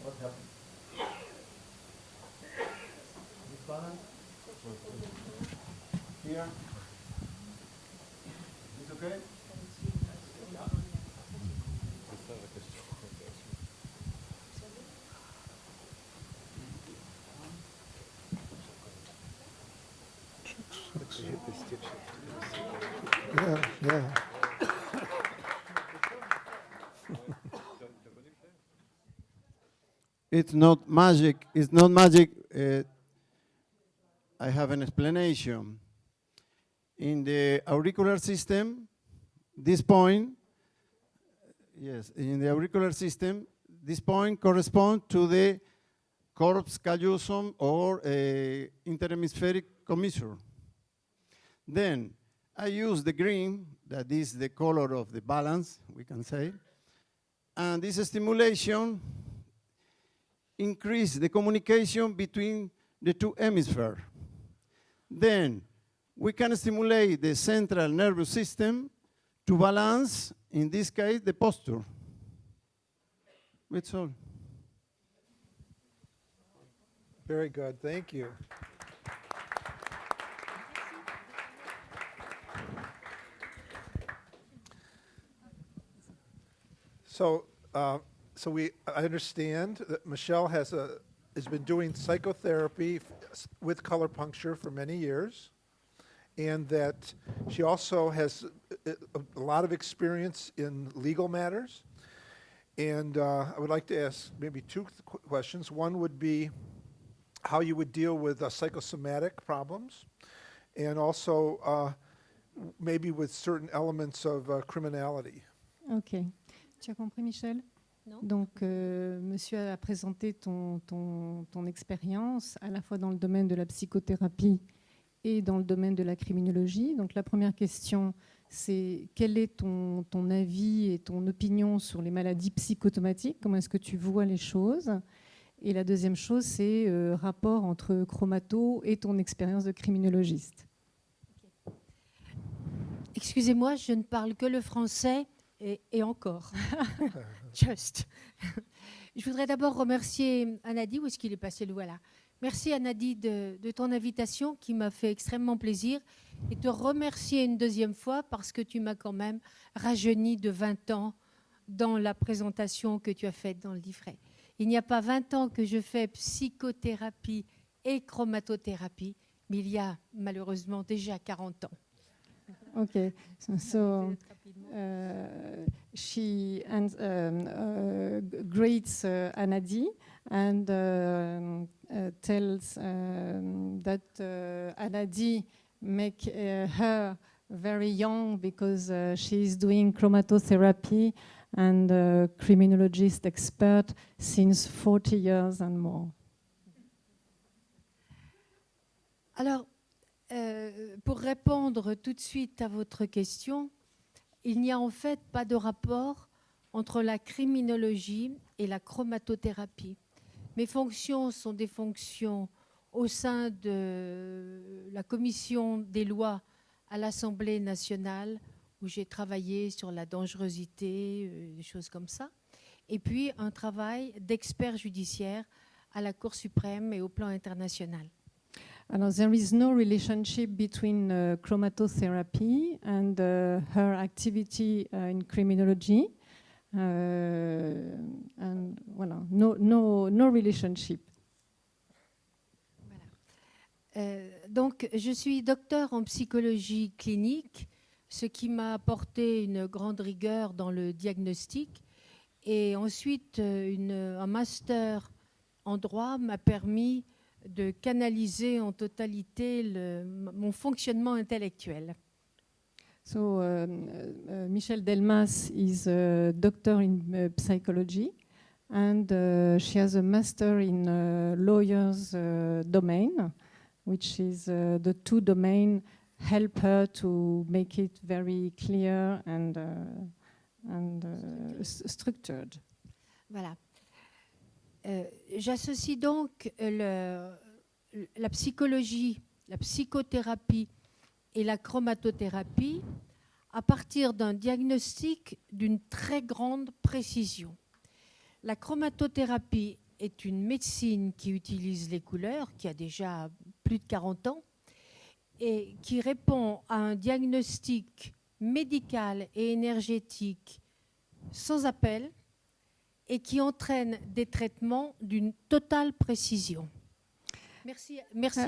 What happened? This balance? Here? Is okay? Yeah, yeah. It's not magic. It's not magic. I have an explanation. In the auricular system, this point, yes, in the auricular system, this point corresponds to the corpus callosum or interhemispheric commissure. Then I use the green, that is the color of the balance, we can say, and this stimulation increase the communication between the two hemispheres. Then, we can stimulate the central nervous system to balance, in this case, the posture. That's all. Very good, thank you. So, I understand that Michèle has been doing psychotherapy with color puncture for many years, and that she also has a lot of experience in legal matters. And I would like to ask maybe two questions. One would be how you would deal with psychosomatic problems, and also maybe with certain elements of criminality. Ok. Tu as compris, Michèle? Non. Donc, monsieur a présenté ton expérience à la fois dans le domaine de la psychothérapie et dans le domaine de la criminologie. Donc, la première question, c'est quel est ton avis et ton opinion sur les maladies psychosomatiques? Comment est-ce que tu vois les choses? Et la deuxième chose, c'est rapport entre chromato et ton expérience de criminologiste. Excusez-moi, je ne parle que le français et encore. Just. Je voudrais d'abord remercier Anadi. Où est-ce qu'il est passé, le voilà? Merci Anadi de ton invitation qui m'a fait extrêmement plaisir, et te remercier une deuxième fois parce que tu m'as quand même rajeuni de 20 ans dans la présentation que tu as faite dans le livret. Il n'y a pas 20 ans que je fais psychothérapie et chromatothérapie, mais il y a malheureusement déjà 40 ans. Okay, so she greets Anadi and tells that Anadi make her very young because she is doing chromatotherapy and criminologist expert since 40 years and more. Alors, pour répondre tout de suite à votre question, il n'y a en fait pas de rapport entre la criminologie et la chromatothérapie. Mes fonctions sont des fonctions au sein de la commission des lois à l'Assemblée nationale, où j'ai travaillé sur la dangerosité, des choses comme ça, et puis un travail d'expert judiciaire à la Cour suprême et au plan international. Alors, there is no relationship between chromatotherapy and her activity in criminology. And voilà, no relationship. Voilà. Donc, je suis docteur en psychologie clinique, ce qui m'a apporté une grande rigueur dans le diagnostic. Et ensuite, un master en droit m'a permis de canaliser en totalité mon fonctionnement intellectuel. So, Michèle Delmas is a doctor in psychology, and she has a master in lawyer's domain, which is the two domain help her to make it very clear and structured. Voilà. J'associe donc la psychologie, la psychothérapie et la chromatothérapie à partir d'un diagnostic d'une très grande précision. La chromatothérapie est une médecine qui utilise les couleurs, qui a déjà plus de 40 ans, et qui répond à un diagnostic médical et énergétique sans appel, et qui entraîne des traitements d'une totale précision. Merci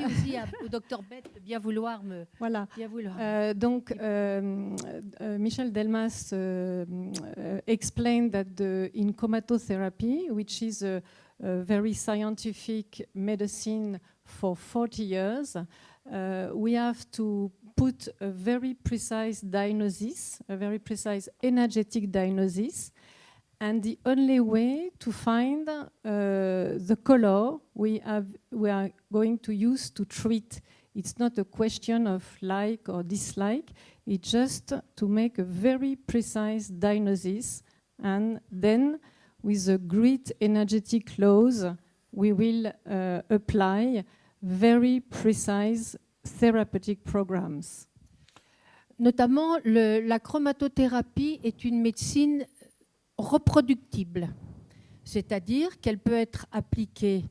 aussi au docteur Bett de bien vouloir me... Voilà. Bien vouloir. Donc, Michèle Delmas explained that in chromatotherapy, which is a very scientific medicine for 40 years, we have to put a very precise diagnosis, a very precise energetic diagnosis. And the only way to find the color we are going to use to treat, it's not a question of like or dislike, it's just to make a very precise diagnosis, and then with a great energetic laws, we will apply very precise therapeutic programs. Notamment, la chromatothérapie est une médecine reproductible, c'est-à-dire qu'elle peut être appliquée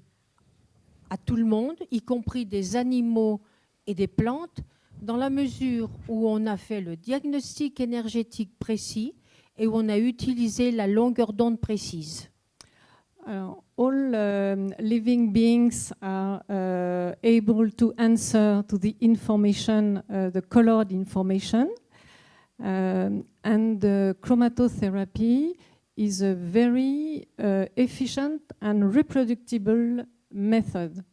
à tout le monde, y compris des animaux et des plantes, dans la mesure où on a fait le diagnostic énergétique précis et où on a utilisé la longueur d'onde précise. All living beings are able to answer to the information, the colored information, and the chromatotherapy is a very efficient and reproducible method.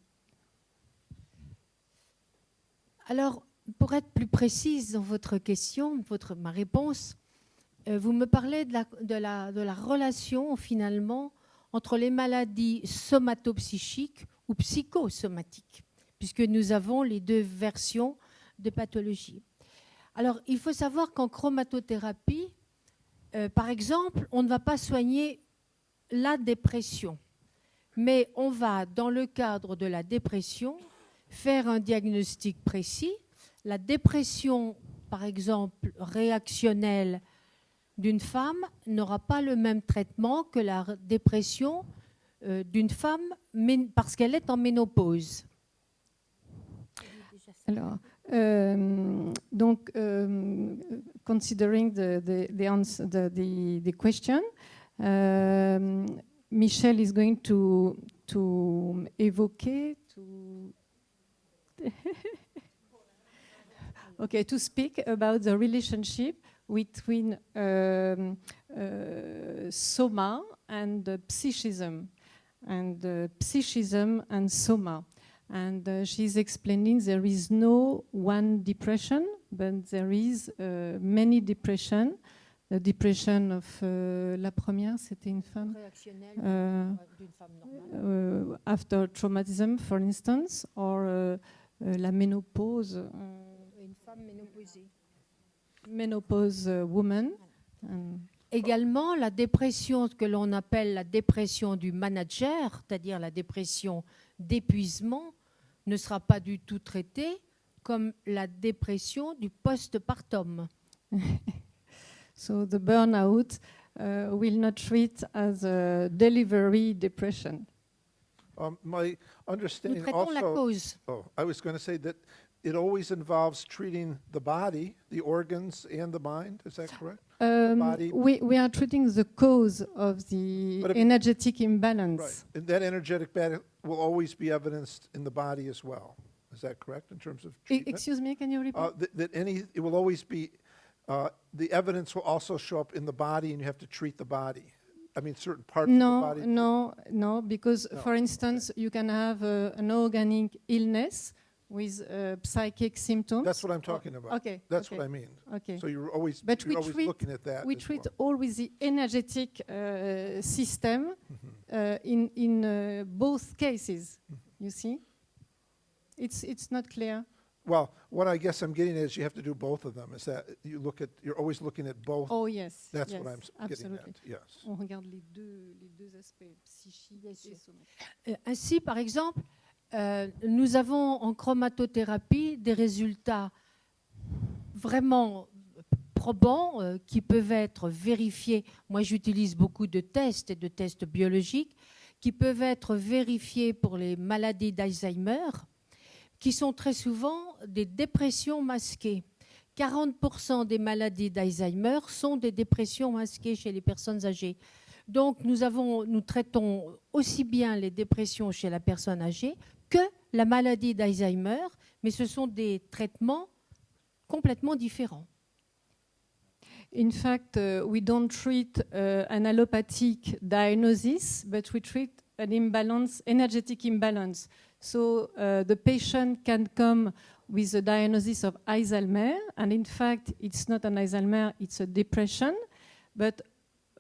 Alors, pour être plus précise dans votre question, ma réponse, vous me parlez de la relation finalement entre les maladies somatopsychiques ou psychosomatiques, puisque nous avons les deux versions de pathologie. Alors, il faut savoir qu'en chromatothérapie, par exemple, on ne va pas soigner la dépression, mais on va, dans le cadre de la dépression, faire un diagnostic précis. La dépression, par exemple, réactionnelle d'une femme n'aura pas le même traitement que la dépression d'une femme parce qu'elle est en ménopause. Alors, donc, considering the question, Michèle is going to evoke, to speak about the relationship between soma and psychism, and psychism and soma. And she's explaining there is no one depression, but there is many depression. The depression of la première, c'était une femme Réactionnelle d'une femme normale. After traumatism, for instance, or la ménopause. Une femme ménopausée. Menopause woman. Également, la dépression que l'on appelle la dépression du manager, c'est-à-dire la dépression d'épuisement, ne sera pas du tout traitée comme la dépression du postpartum. So the burnout will not treat as a delivery depression. My Nous understanding traitons la also, cause. I was going to say that it always involves treating the body, the organs, and the mind. Is that correct? Body. We are treating the cause of the But if- energetic Right. imbalance. And that energetic battle will always be evidenced in the body as well. Is that correct in terms of treatment? Excuse me, can you repeat? It will always be, the evidence will also show up in the body, and you have to treat the body. I mean, certain parts of the No, body. no, because No. for instance, you can have an organic illness with psychic symptoms. That's what I'm talking about. Okay. That's okay, what I mean. Okay. So you're always, But you're always looking at that. We as treat well. all with the energetic system Mm-hmm. in both cases. You see, it's not clear. Well, what I guess I'm getting at is you have to do both of them. Is that you're always looking at both. Oh yes, That's yes, what I'm getting absolutely. at. Yes. On regarde les deux aspects, psychique et somatique. Ainsi, par exemple, nous avons en chromatothérapie des résultats vraiment probants qui peuvent être vérifiés. Moi, j'utilise beaucoup de tests et de tests biologiques qui peuvent être vérifiés pour les maladies d'Alzheimer, qui sont très souvent des dépressions masquées. 40% des maladies d'Alzheimer sont des dépressions masquées chez les personnes âgées. Donc, nous traitons aussi bien les dépressions chez la personne âgée que la maladie d'Alzheimer, mais ce sont des traitements complètement différents. In fact, we don't treat an allopathic diagnosis, but we treat an imbalance, energetic imbalance. So the patient can come with a diagnosis of Alzheimer, and in fact, it's not an Alzheimer, it's a depression. But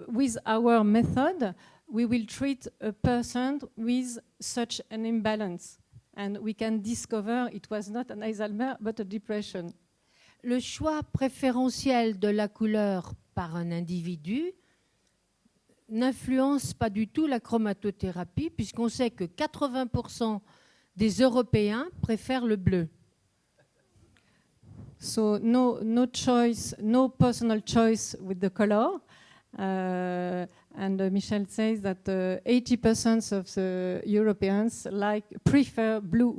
with our method, we will treat a person with such an imbalance, and we can discover it was not an Alzheimer, but a depression. Le choix préférentiel de la couleur par un individu n'influence pas du tout la chromatothérapie, puisqu'on sait que 80% des Européens préfèrent le bleu. So no choice, no personal choice with the color. And Michèle says that 80% of the Europeans prefer blue.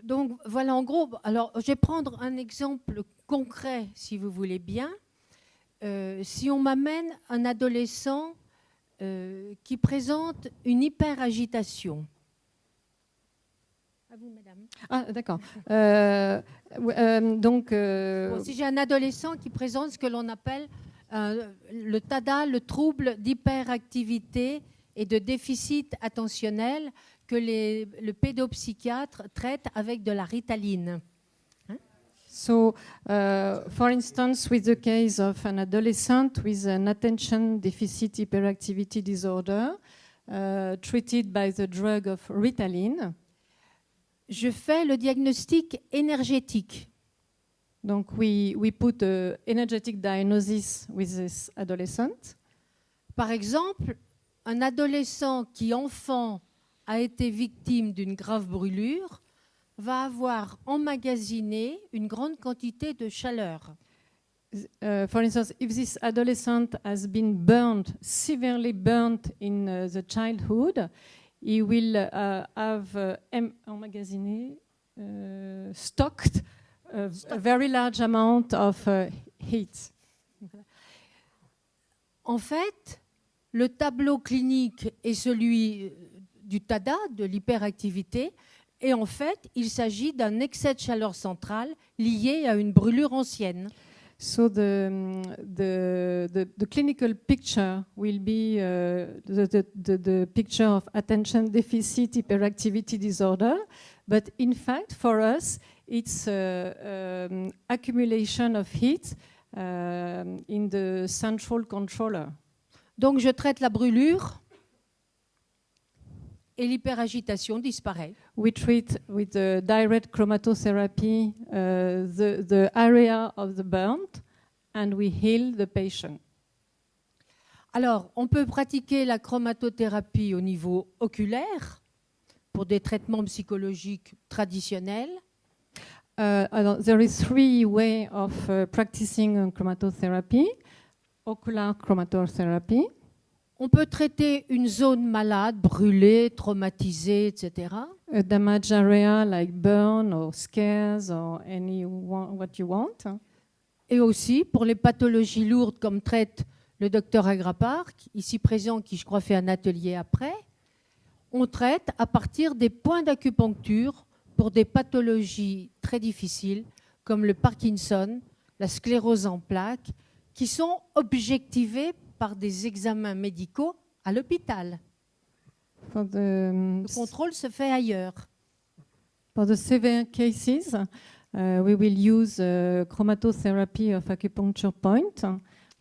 Donc voilà, en gros, alors je vais prendre un exemple concret, si vous voulez bien. Si on m'amène un adolescent qui présente une hyperagitation. À vous, madame. Ah, d'accord. Bon, si j'ai un adolescent qui présente ce que l'on appelle le TADA, le trouble d'hyperactivité et de déficit attentionnel, que le pédopsychiatre traite avec de la ritaline. So, for instance, with the case of an adolescent with an attention deficit hyperactivity disorder, treated by the drug of Ritalin, je fais le diagnostic énergétique. donc we put an energetic diagnosis with this adolescent. Par exemple, un adolescent qui, enfant, a été victime d'une grave brûlure va avoir emmagasiné une grande quantité de chaleur. For instance, if this adolescent has been burned, severely burned in the childhood, he will have emmagasiné, stocked a very large amount of heat. En fait, le tableau clinique est celui du TADA, de l'hyperactivité, et en fait, il s'agit d'un excès de chaleur centrale lié à une brûlure ancienne. So the clinical picture will be the picture of attention deficit hyperactivity disorder, but in fact, for us, it's accumulation of heat in the central controller. Donc, je traite la brûlure et l'hyperagitation disparaît. We treat with the direct chromatotherapy the area of the burnt, and we heal the patient. Alors, on peut pratiquer la chromatothérapie au niveau oculaire pour des traitements psychologiques traditionnels. There is 3 ways of practicing chromatotherapy. Ocular chromatotherapy. On peut traiter une zone malade, brûlée, traumatisée, etc. A damaged area like burn or scares or what you want. Et aussi pour les pathologies lourdes comme traite le docteur Agrapar, ici présent, qui je crois fait un atelier après, on traite à partir des points d'acupuncture pour des pathologies très difficiles comme le Parkinson, la sclérose en plaques, qui sont objectivées par des examens médicaux à l'hôpital. Le contrôle se fait ailleurs. For the severe cases, we will use chromatotherapy of acupuncture point,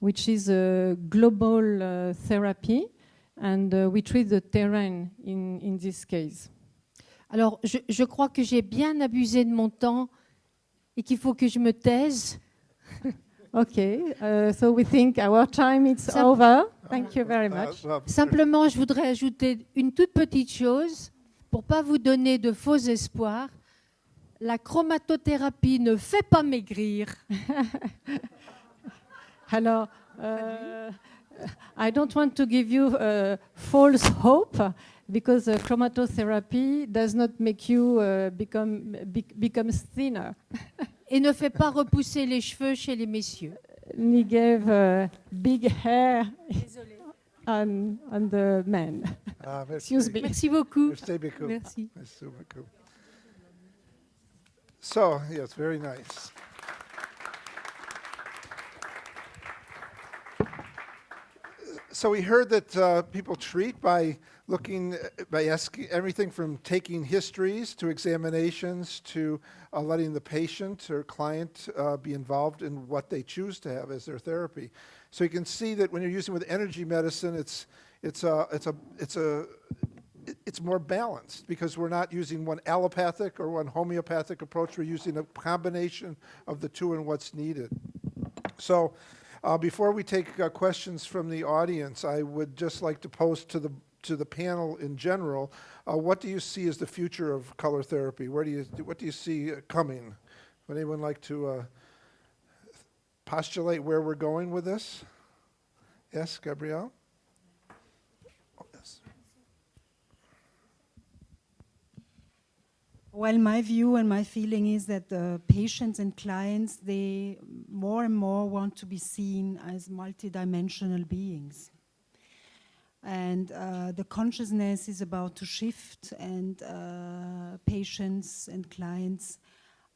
which is a global therapy, and we treat the terrain in this case. Alors, je crois que j'ai bien abusé de mon temps et qu'il faut que je me taise. Okay, so we think our time is over. Thank you very much. Simplement, je voudrais ajouter une toute petite chose pour ne pas vous donner de faux espoirs. La chromatothérapie ne fait pas maigrir. Alors, I don't want to give you false hope because chromatotherapy does not make you become thinner. Et ne fait pas repousser les cheveux chez les messieurs. He gave big hair on the men. Excuse me. Merci beaucoup. Merci. Merci. So, yes, very nice. So we heard that people treat by asking everything from taking histories to examinations to letting the patient or client be involved in what they choose to have as their therapy. So you can see that when you're using with energy medicine, it's more balanced because we're not using one allopathic or one homeopathic approach. We're using a combination of the two and what's needed. So before we take questions from the audience, I would just like to pose to to the panel in general, what do you see as the future of color therapy? What do you see coming? Would anyone like to postulate where we're going with this? Yes, Gabrielle? Oh, yes. Well, my view and my feeling is that the patients and clients, they more and more want to be seen as multidimensional beings. And the consciousness is about to shift, and patients and clients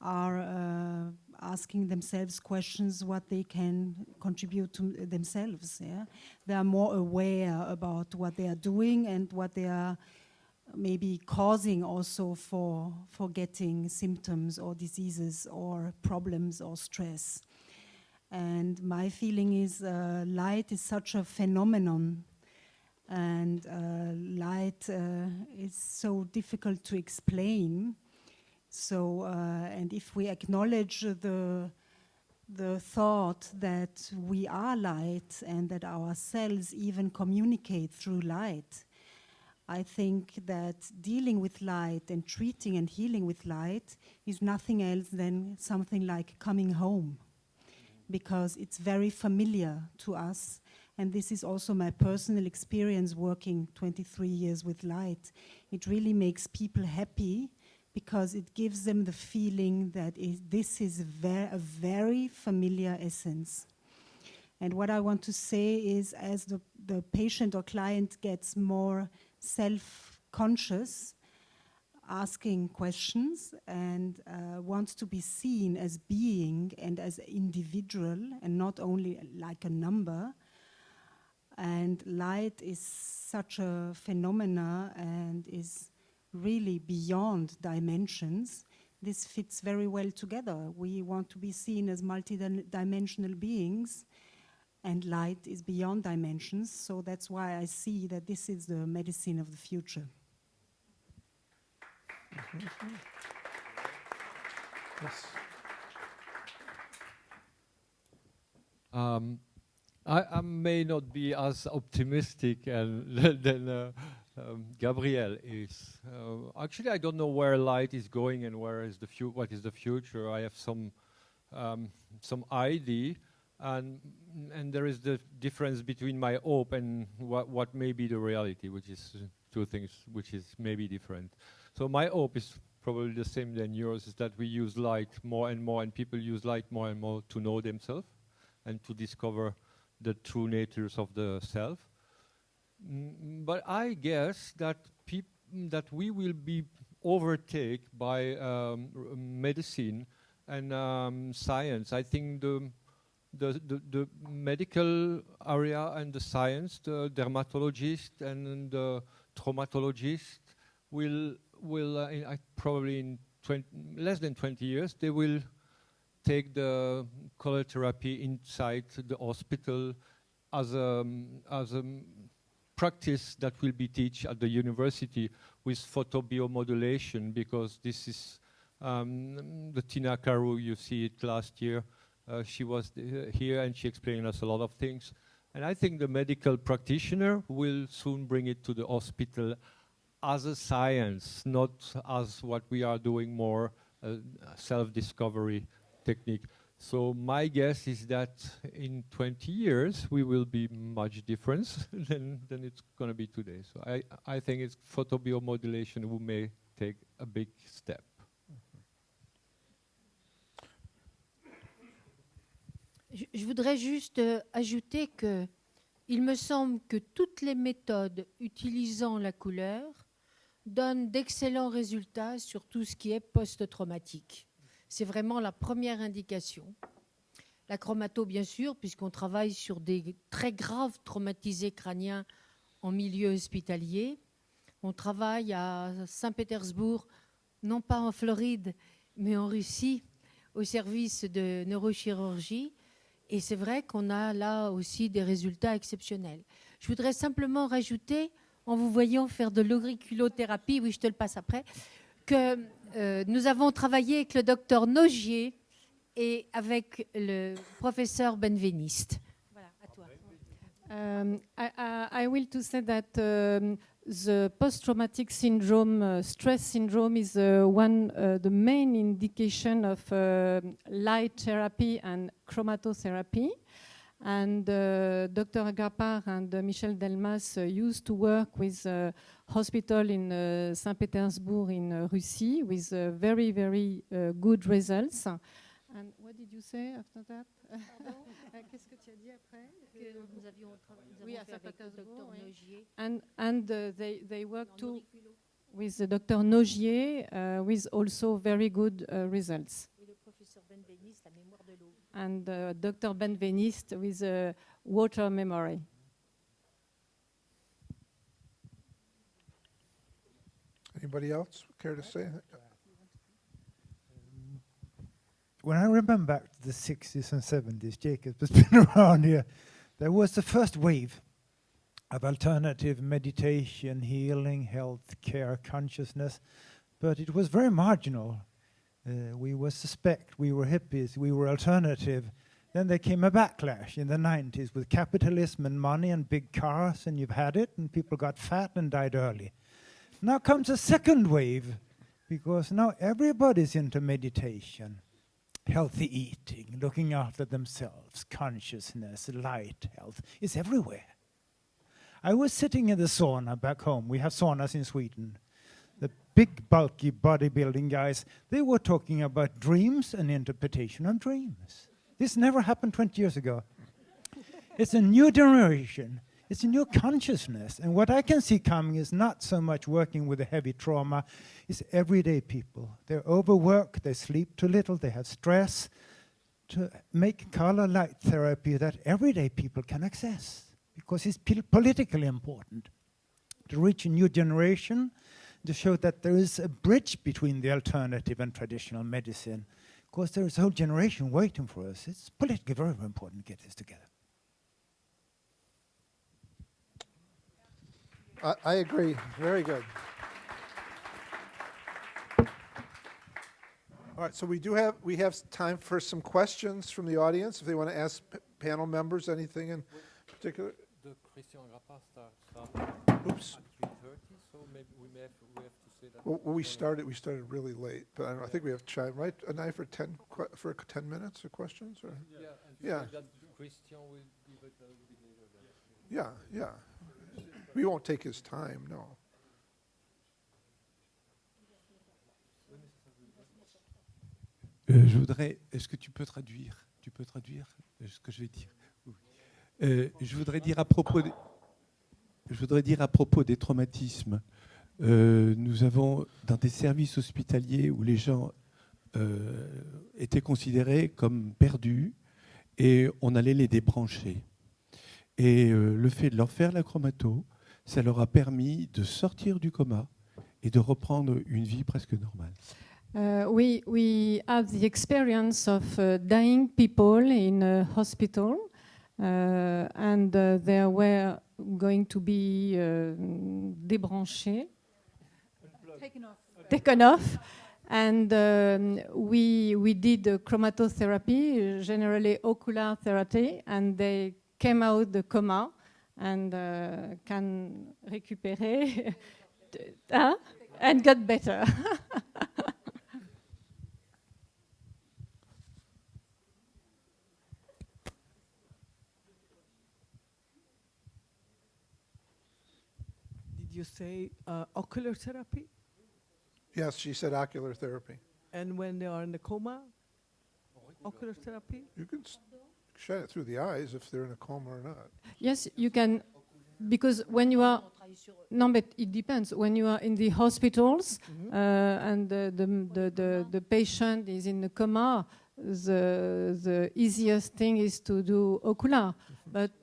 are asking themselves questions what they can contribute to themselves. Yeah? They are more aware about what they are doing and what they are maybe causing also for getting symptoms or diseases or problems or stress. And my feeling is light is such a phenomenon, and light is so difficult to explain. So, and if we acknowledge the thought that we are light and that our cells even communicate through light, I think that dealing with light and treating and healing with light is nothing else than something like coming home, because it's very familiar to us. And this is also my personal experience working 23 years with light. It really makes people happy, because it gives them the feeling that this is a very familiar essence. And what I want to say is, as the patient or client gets more self-conscious, asking questions, and wants to be seen as being and as individual and not only like a number, and light is such a phenomena and is really beyond dimensions, this fits very well together. We want to be seen as multidimensional beings, and light is beyond dimensions, so that's why I see that this is the medicine of the future. Yes. I may not be as optimistic than Gabrielle is. Actually, I don't know where light is going and what is the future. I have some idea, and there is the difference between my hope and what may be the reality, which is two things which is maybe different. So my hope is probably the same than yours, is that we use light more and more, and people use light more and more to know themselves and to discover the true natures of the self. But I guess that we will be overtaken by medicine and science. I think the medical area and the science, the dermatologist and the traumatologist will probably in less than 20 years, they will take the color therapy inside the hospital as a practice that will be taught at the university with photobiomodulation, because this is the Tina Carew, you see it last year. She was here and she explained us a lot of things. And I think the medical practitioner will soon bring it to the hospital as a science, not as what we are doing more self-discovery technique. So my guess is that in 20 years we will be much different than it's going to be today. So I think it's photobiomodulation who may take a big step. Je voudrais juste ajouter que il me semble que toutes les méthodes utilisant la couleur donnent d'excellents résultats sur tout ce qui est post-traumatique. C'est vraiment la première indication. La chromato, bien sûr, puisqu'on travaille sur des très graves traumatisés crâniens en milieu hospitalier. On travaille à Saint-Pétersbourg, non pas en Floride, mais en Russie, au service de neurochirurgie. Et c'est vrai qu'on a là aussi des résultats exceptionnels. Je voudrais simplement rajouter, en vous voyant faire de l'auriculothérapie, oui, je te le passe après, que nous avons travaillé avec le docteur Nogier et avec le professeur Benveniste. Voilà, à toi. I will to say that the post-traumatic syndrome, stress syndrome, is the main indication of light therapy and chromatotherapy. And Dr. Agapar and Michèle Delmas used to work with a hospital in St. Petersburg in Russie with very, very good results. And what did you say after that? Qu'est-ce que tu as dit après? Nous avions Oui, à fait avec le Saint-Pétersbourg, docteur oui. Nogier. And they work too with Dr. Nogier with also very good results. Et le professeur Benveniste, la mémoire de l'eau. And Dr. Benveniste with water memory. Anybody else care to say? When I remember back to the 60s and 70s, Jacob has been around here, there was the first wave of alternative meditation, healing, health, care, consciousness, but it was very marginal. We were suspect, we were hippies, we were alternative. Then there came a backlash in the 90s with capitalism and money and big cars, and you've had it, and people got fat and died early. Now comes a second wave, because now everybody's into meditation, healthy eating, looking after themselves, consciousness, light, health. It's everywhere. I was sitting in the sauna back home. We have saunas in Sweden. The big, bulky bodybuilding guys, they were talking about dreams and interpretation of dreams. This never happened 20 years ago. It's a new generation. It's a new consciousness. And what I can see coming is not so much working with a heavy trauma. It's everyday people. They're overworked, they sleep too little, they have stress. To make color light therapy that everyday people can access, because it's politically important to reach a new generation, to show that there is a bridge between the alternative and traditional medicine, because there is a whole generation waiting for us. It's politically very, very important to get this together. I agree. Very good. All right, so we have time for some questions from the audience. If they want to ask panel members anything in particular. The Christian Rappa starts Oops. at 3:30, so maybe we have to say that. Well, we started really late, but I don't know, I think we have time, right? An eye for 10 minutes of questions, or? Yeah, and Yeah. that Christian will give it a little bit later then. Yeah. We won't take his time, no. Je voudrais. Est-ce que tu peux traduire? Tu peux traduire ce que je vais dire? Oui. Je voudrais dire à propos des traumatismes. Nous avons dans des services hospitaliers où les gens étaient considérés comme perdus et on allait les débrancher. Et le fait de leur faire la chromato, ça leur a permis de sortir du coma et de reprendre une vie presque normale. We have the experience of dying people in a hospital, and they were going to be débranchés, taken off, and we did chromatotherapy, generally ocular therapy, and they came out the coma and can récupérer and got better. Did you say ocular therapy? Yes, she said ocular therapy. And when they are in the coma, ocular therapy? You can shine it through the eyes if they're in a coma or not. Yes, you can, because when you are, no, but it depends. When you are in the hospitals and the patient is in a coma, the easiest thing is to do ocular. But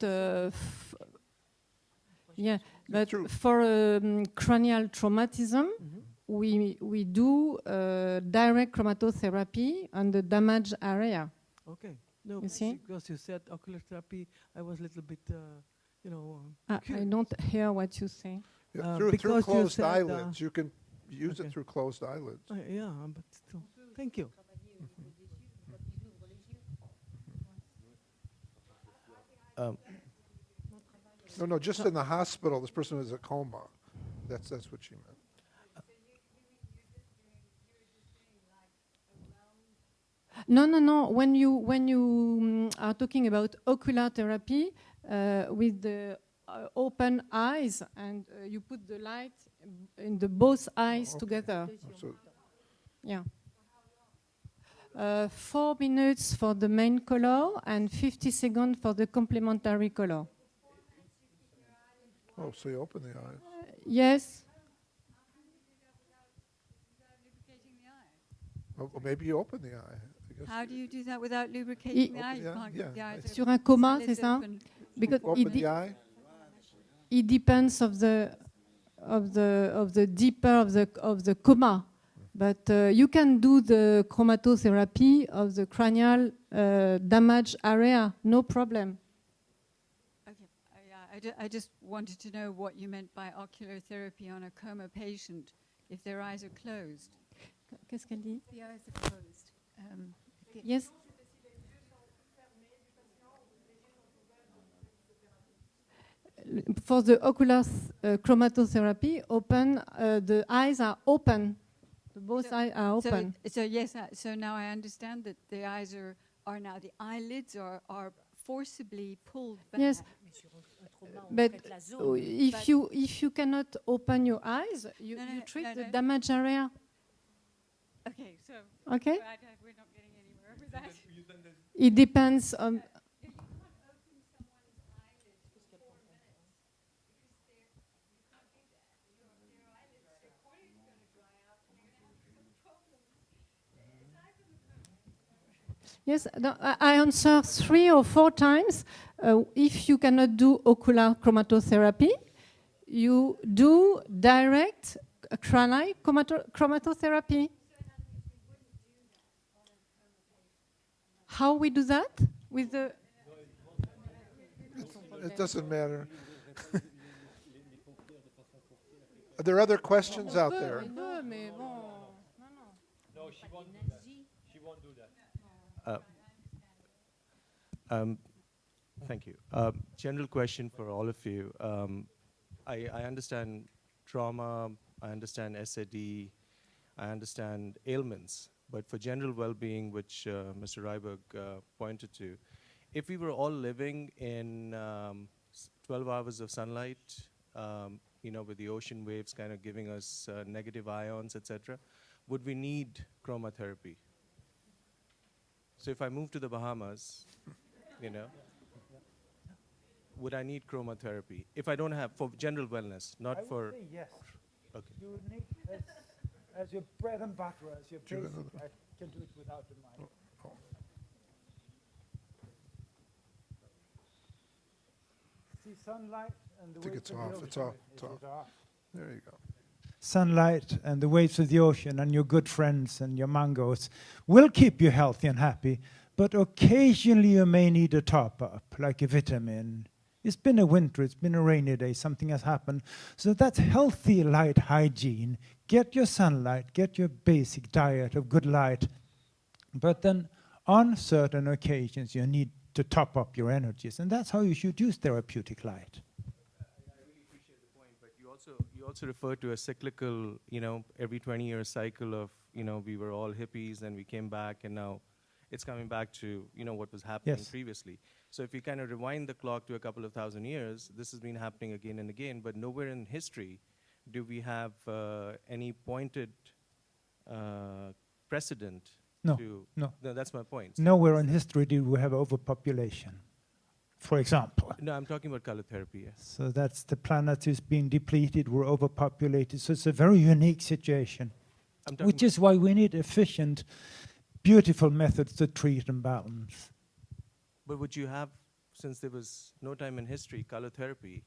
but for cranial traumatism, we do direct chromatotherapy on the damaged area. Okay. No, You see? because you said ocular therapy, I was a little bit, I don't hear what you say. Yeah, through because you closed said, eyelids. You can use okay. it through closed eyelids. Yeah, but still. Thank you. No, just in the hospital, this person was a coma. That's what she meant. No. When you are talking about ocular therapy with the open eyes and you put the light in the both eyes together. So, Yeah. 4 minutes for the main color and 50 seconds for the complementary color. oh, so you open the eyes. Yes. Oh, maybe you open the eye. I guess. How do you do that without lubricating the I- eye? You Yeah, can't yeah. keep the eyes Sur un coma, open. c'est ça? Open. Because Open the eye. it depends of the deeper of the coma, but you can do the chromatotherapy of the cranial damaged area, no problem. Okay. Yeah, I just wanted to know what you meant by ocular therapy on a coma patient if their eyes are closed. Qu'est-ce qu'elle dit? The eyes are closed. Yes. For the ocular chromatotherapy, the eyes are open. Both eyes are open. So yes, so now I understand that the eyes are now the eyelids are forcibly pulled back. Yes, but if you cannot open your eyes, you treat the damaged area. Okay, so Okay. we're not getting anywhere with that. It depends on. Yes, no, I answer 3 or 4 times. If you cannot do ocular chromatotherapy, you do direct cranial chromatotherapy. How we do that? With the It doesn't matter. Are there other questions out there? mais bon. No, she won't do that. She won't do that. Thank you. General question for all of you. I understand trauma, I understand SAD, I understand ailments, but for general well-being, which Mr. Ryberg pointed to, if we were all living in 12 hours of sunlight, with the ocean waves kind of giving us negative ions, etc., would we need chromotherapy? So if I move to the Bahamas, would I need chromotherapy? If I don't have, for general wellness, not for... yes. Okay. You would need as your bread and butter, as your basic. I can do it without the mic. See sunlight and the I think waves it's of the off. ocean. It's off. Is It's it off. There you go. Sunlight and the waves of the ocean and your good friends and your mangoes will keep you healthy and happy, but occasionally you may need a top-up, like a vitamin. It's been a winter, it's been a rainy day, something has happened. So that's healthy light hygiene. Get your sunlight, get your basic diet of good light, but then on certain occasions you need to top up your energies, and that's how you should use therapeutic light. I really appreciate the point, but you also refer to a cyclical, every 20-year cycle of, we were all hippies and we came back and now it's coming back to, what was happening Yes. previously. So if we kind of rewind the clock to a couple of thousand years, this has been happening again and again, but nowhere in history do we have any pointed precedent No, to... no. No, that's my point. Nowhere in history did we have overpopulation, for example. No, I'm talking about color therapy, yes. So that's the planet is being depleted, we're overpopulated. So it's a very unique situation, which is why we need efficient, beautiful methods to treat and balance. But would you have, since there was no time in history, color therapy,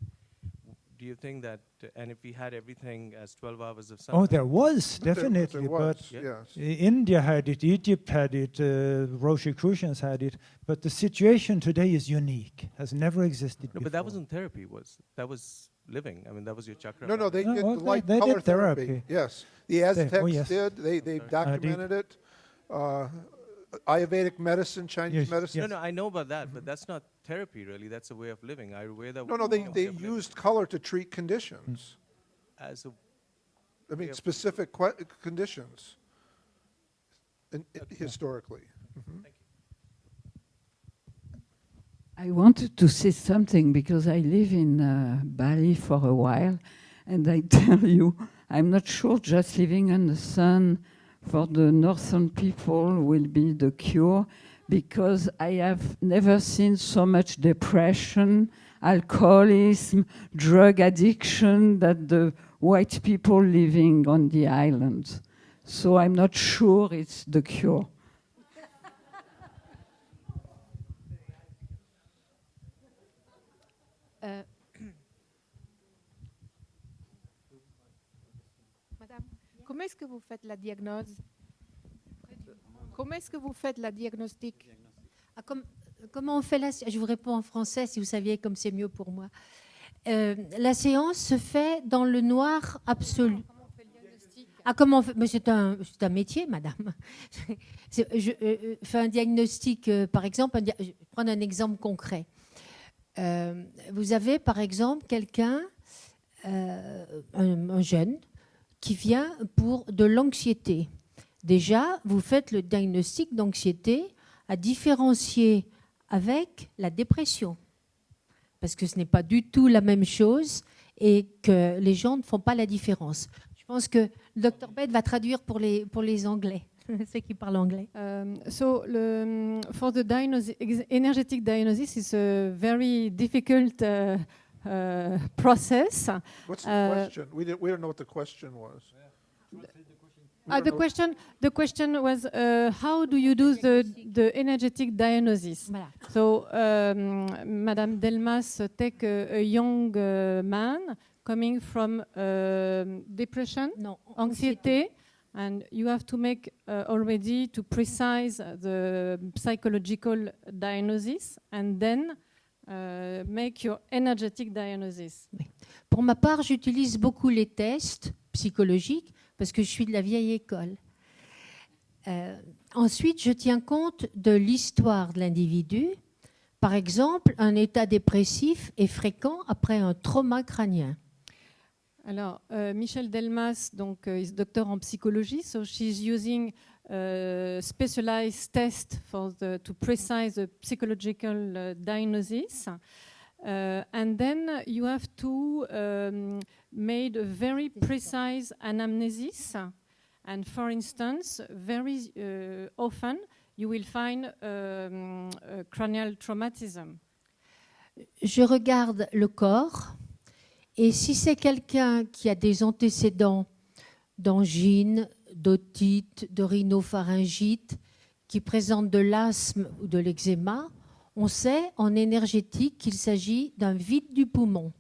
do you think that, and if we had everything as 12 hours of sunlight? Oh, there was, definitely. There was, but yes. India had it, Egypt had it, Rosicrucians had it. But the situation today is unique, has never existed No, before. but that wasn't therapy, that was living. I mean, that was your chakra. No, they No, did well, the light they color did therapy. therapy. Yes, the Aztecs yes. did. They documented it. Ayurvedic medicine, Chinese Yes, medicine. yes. No, I know about that, but that's not therapy, really. That's a way of living. Ayurveda. No, they used color to treat conditions. as a I mean, Yep. specific conditions historically. I wanted to say something because I live in Bali for a while, and I tell you, I'm not sure just living in the sun for the northern people will be the cure, because I have never seen so much depression, alcoholism, drug addiction that the white people living on the island. So I'm not sure it's the cure. Madame, comment est-ce que vous faites la diagnose? Comment est-ce que vous faites la diagnostic? Ah, comment on fait la séance? Je vous réponds en français si vous saviez, comme c'est mieux pour moi. La séance se fait dans le noir absolu. Comment on fait le diagnostic? Ah, comment on fait? Mais c'est un métier, madame. Je fais un diagnostic, par exemple, je vais prendre un exemple concret. Vous avez, par exemple, quelqu'un, un jeune, qui vient pour de l'anxiété. Déjà, vous faites le diagnostic d'anxiété à différencier avec la dépression. Parce que ce n'est pas du tout la même chose et que les gens ne font pas la différence. Je pense que le Dr Bed va traduire pour les Anglais, ceux qui parlent anglais. For the energetic diagnosis is a very difficult process. What's the question? We don't know what the question was. The question was, how do you do the energetic diagnosis? Voilà. So, Madame Delmas take a young man coming from depression, Non, anxiety, and you have to make already to precise the psychological diagnosis and then make your energetic diagnosis. Pour ma part, j'utilise beaucoup les tests psychologiques parce que je suis de la vieille école. Ensuite, je tiens compte de l'histoire de l'individu. Par exemple, un état dépressif est fréquent après un trauma crânien. Alors, Michèle Delmas, donc, is doctor en psychologie, so she's using specialized test to precise the psychological diagnosis. And then you have to make a very precise anamnesis. And for instance, very often you will find cranial traumatism. Je regarde le corps et si c'est quelqu'un qui a des antécédents d'angine, d'otite, de rhinopharyngite, qui présente de l'asthme ou de l'eczéma, on sait en énergétique qu'il s'agit d'un vide du poumon.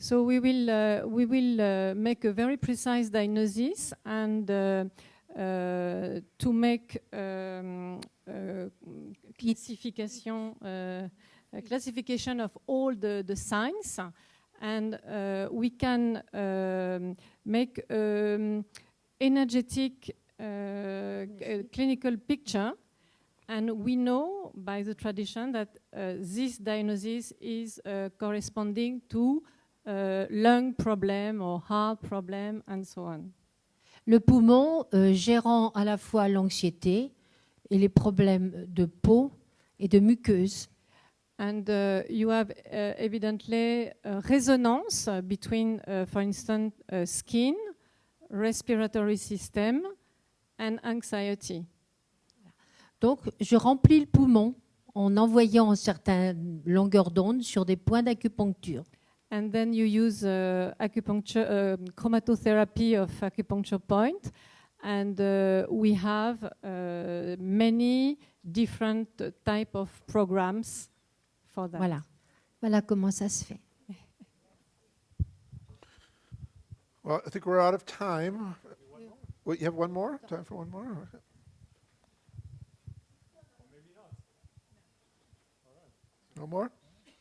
So we will make a very precise diagnosis and to make classification of all the signs, and we can make energetic clinical picture. And we know by the tradition that this diagnosis is corresponding to lung problem or heart problem and so on. Le poumon gérant à la fois l'anxiété et les problèmes de peau et de muqueuse. And you have evidently a resonance between, for instance, skin, respiratory system and anxiety. Donc, je remplis le poumon en envoyant certaines longueurs d'onde sur des points d'acupuncture. And then you use acupuncture, chromatotherapy of acupuncture point, and we have many different type of programs for that. Voilà comment ça se fait. Well, I think we're out of time. Wait, you have one more? Time for one more? Okay. No more?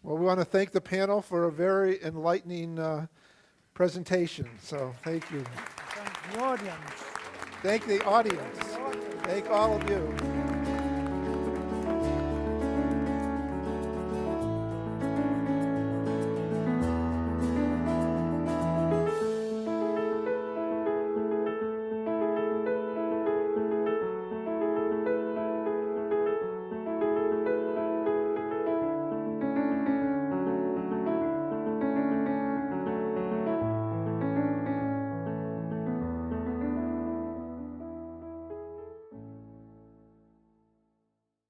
Well, we want to thank the panel for a very enlightening presentation. So thank you. Thank the audience. Thank the audience. Thank all of you.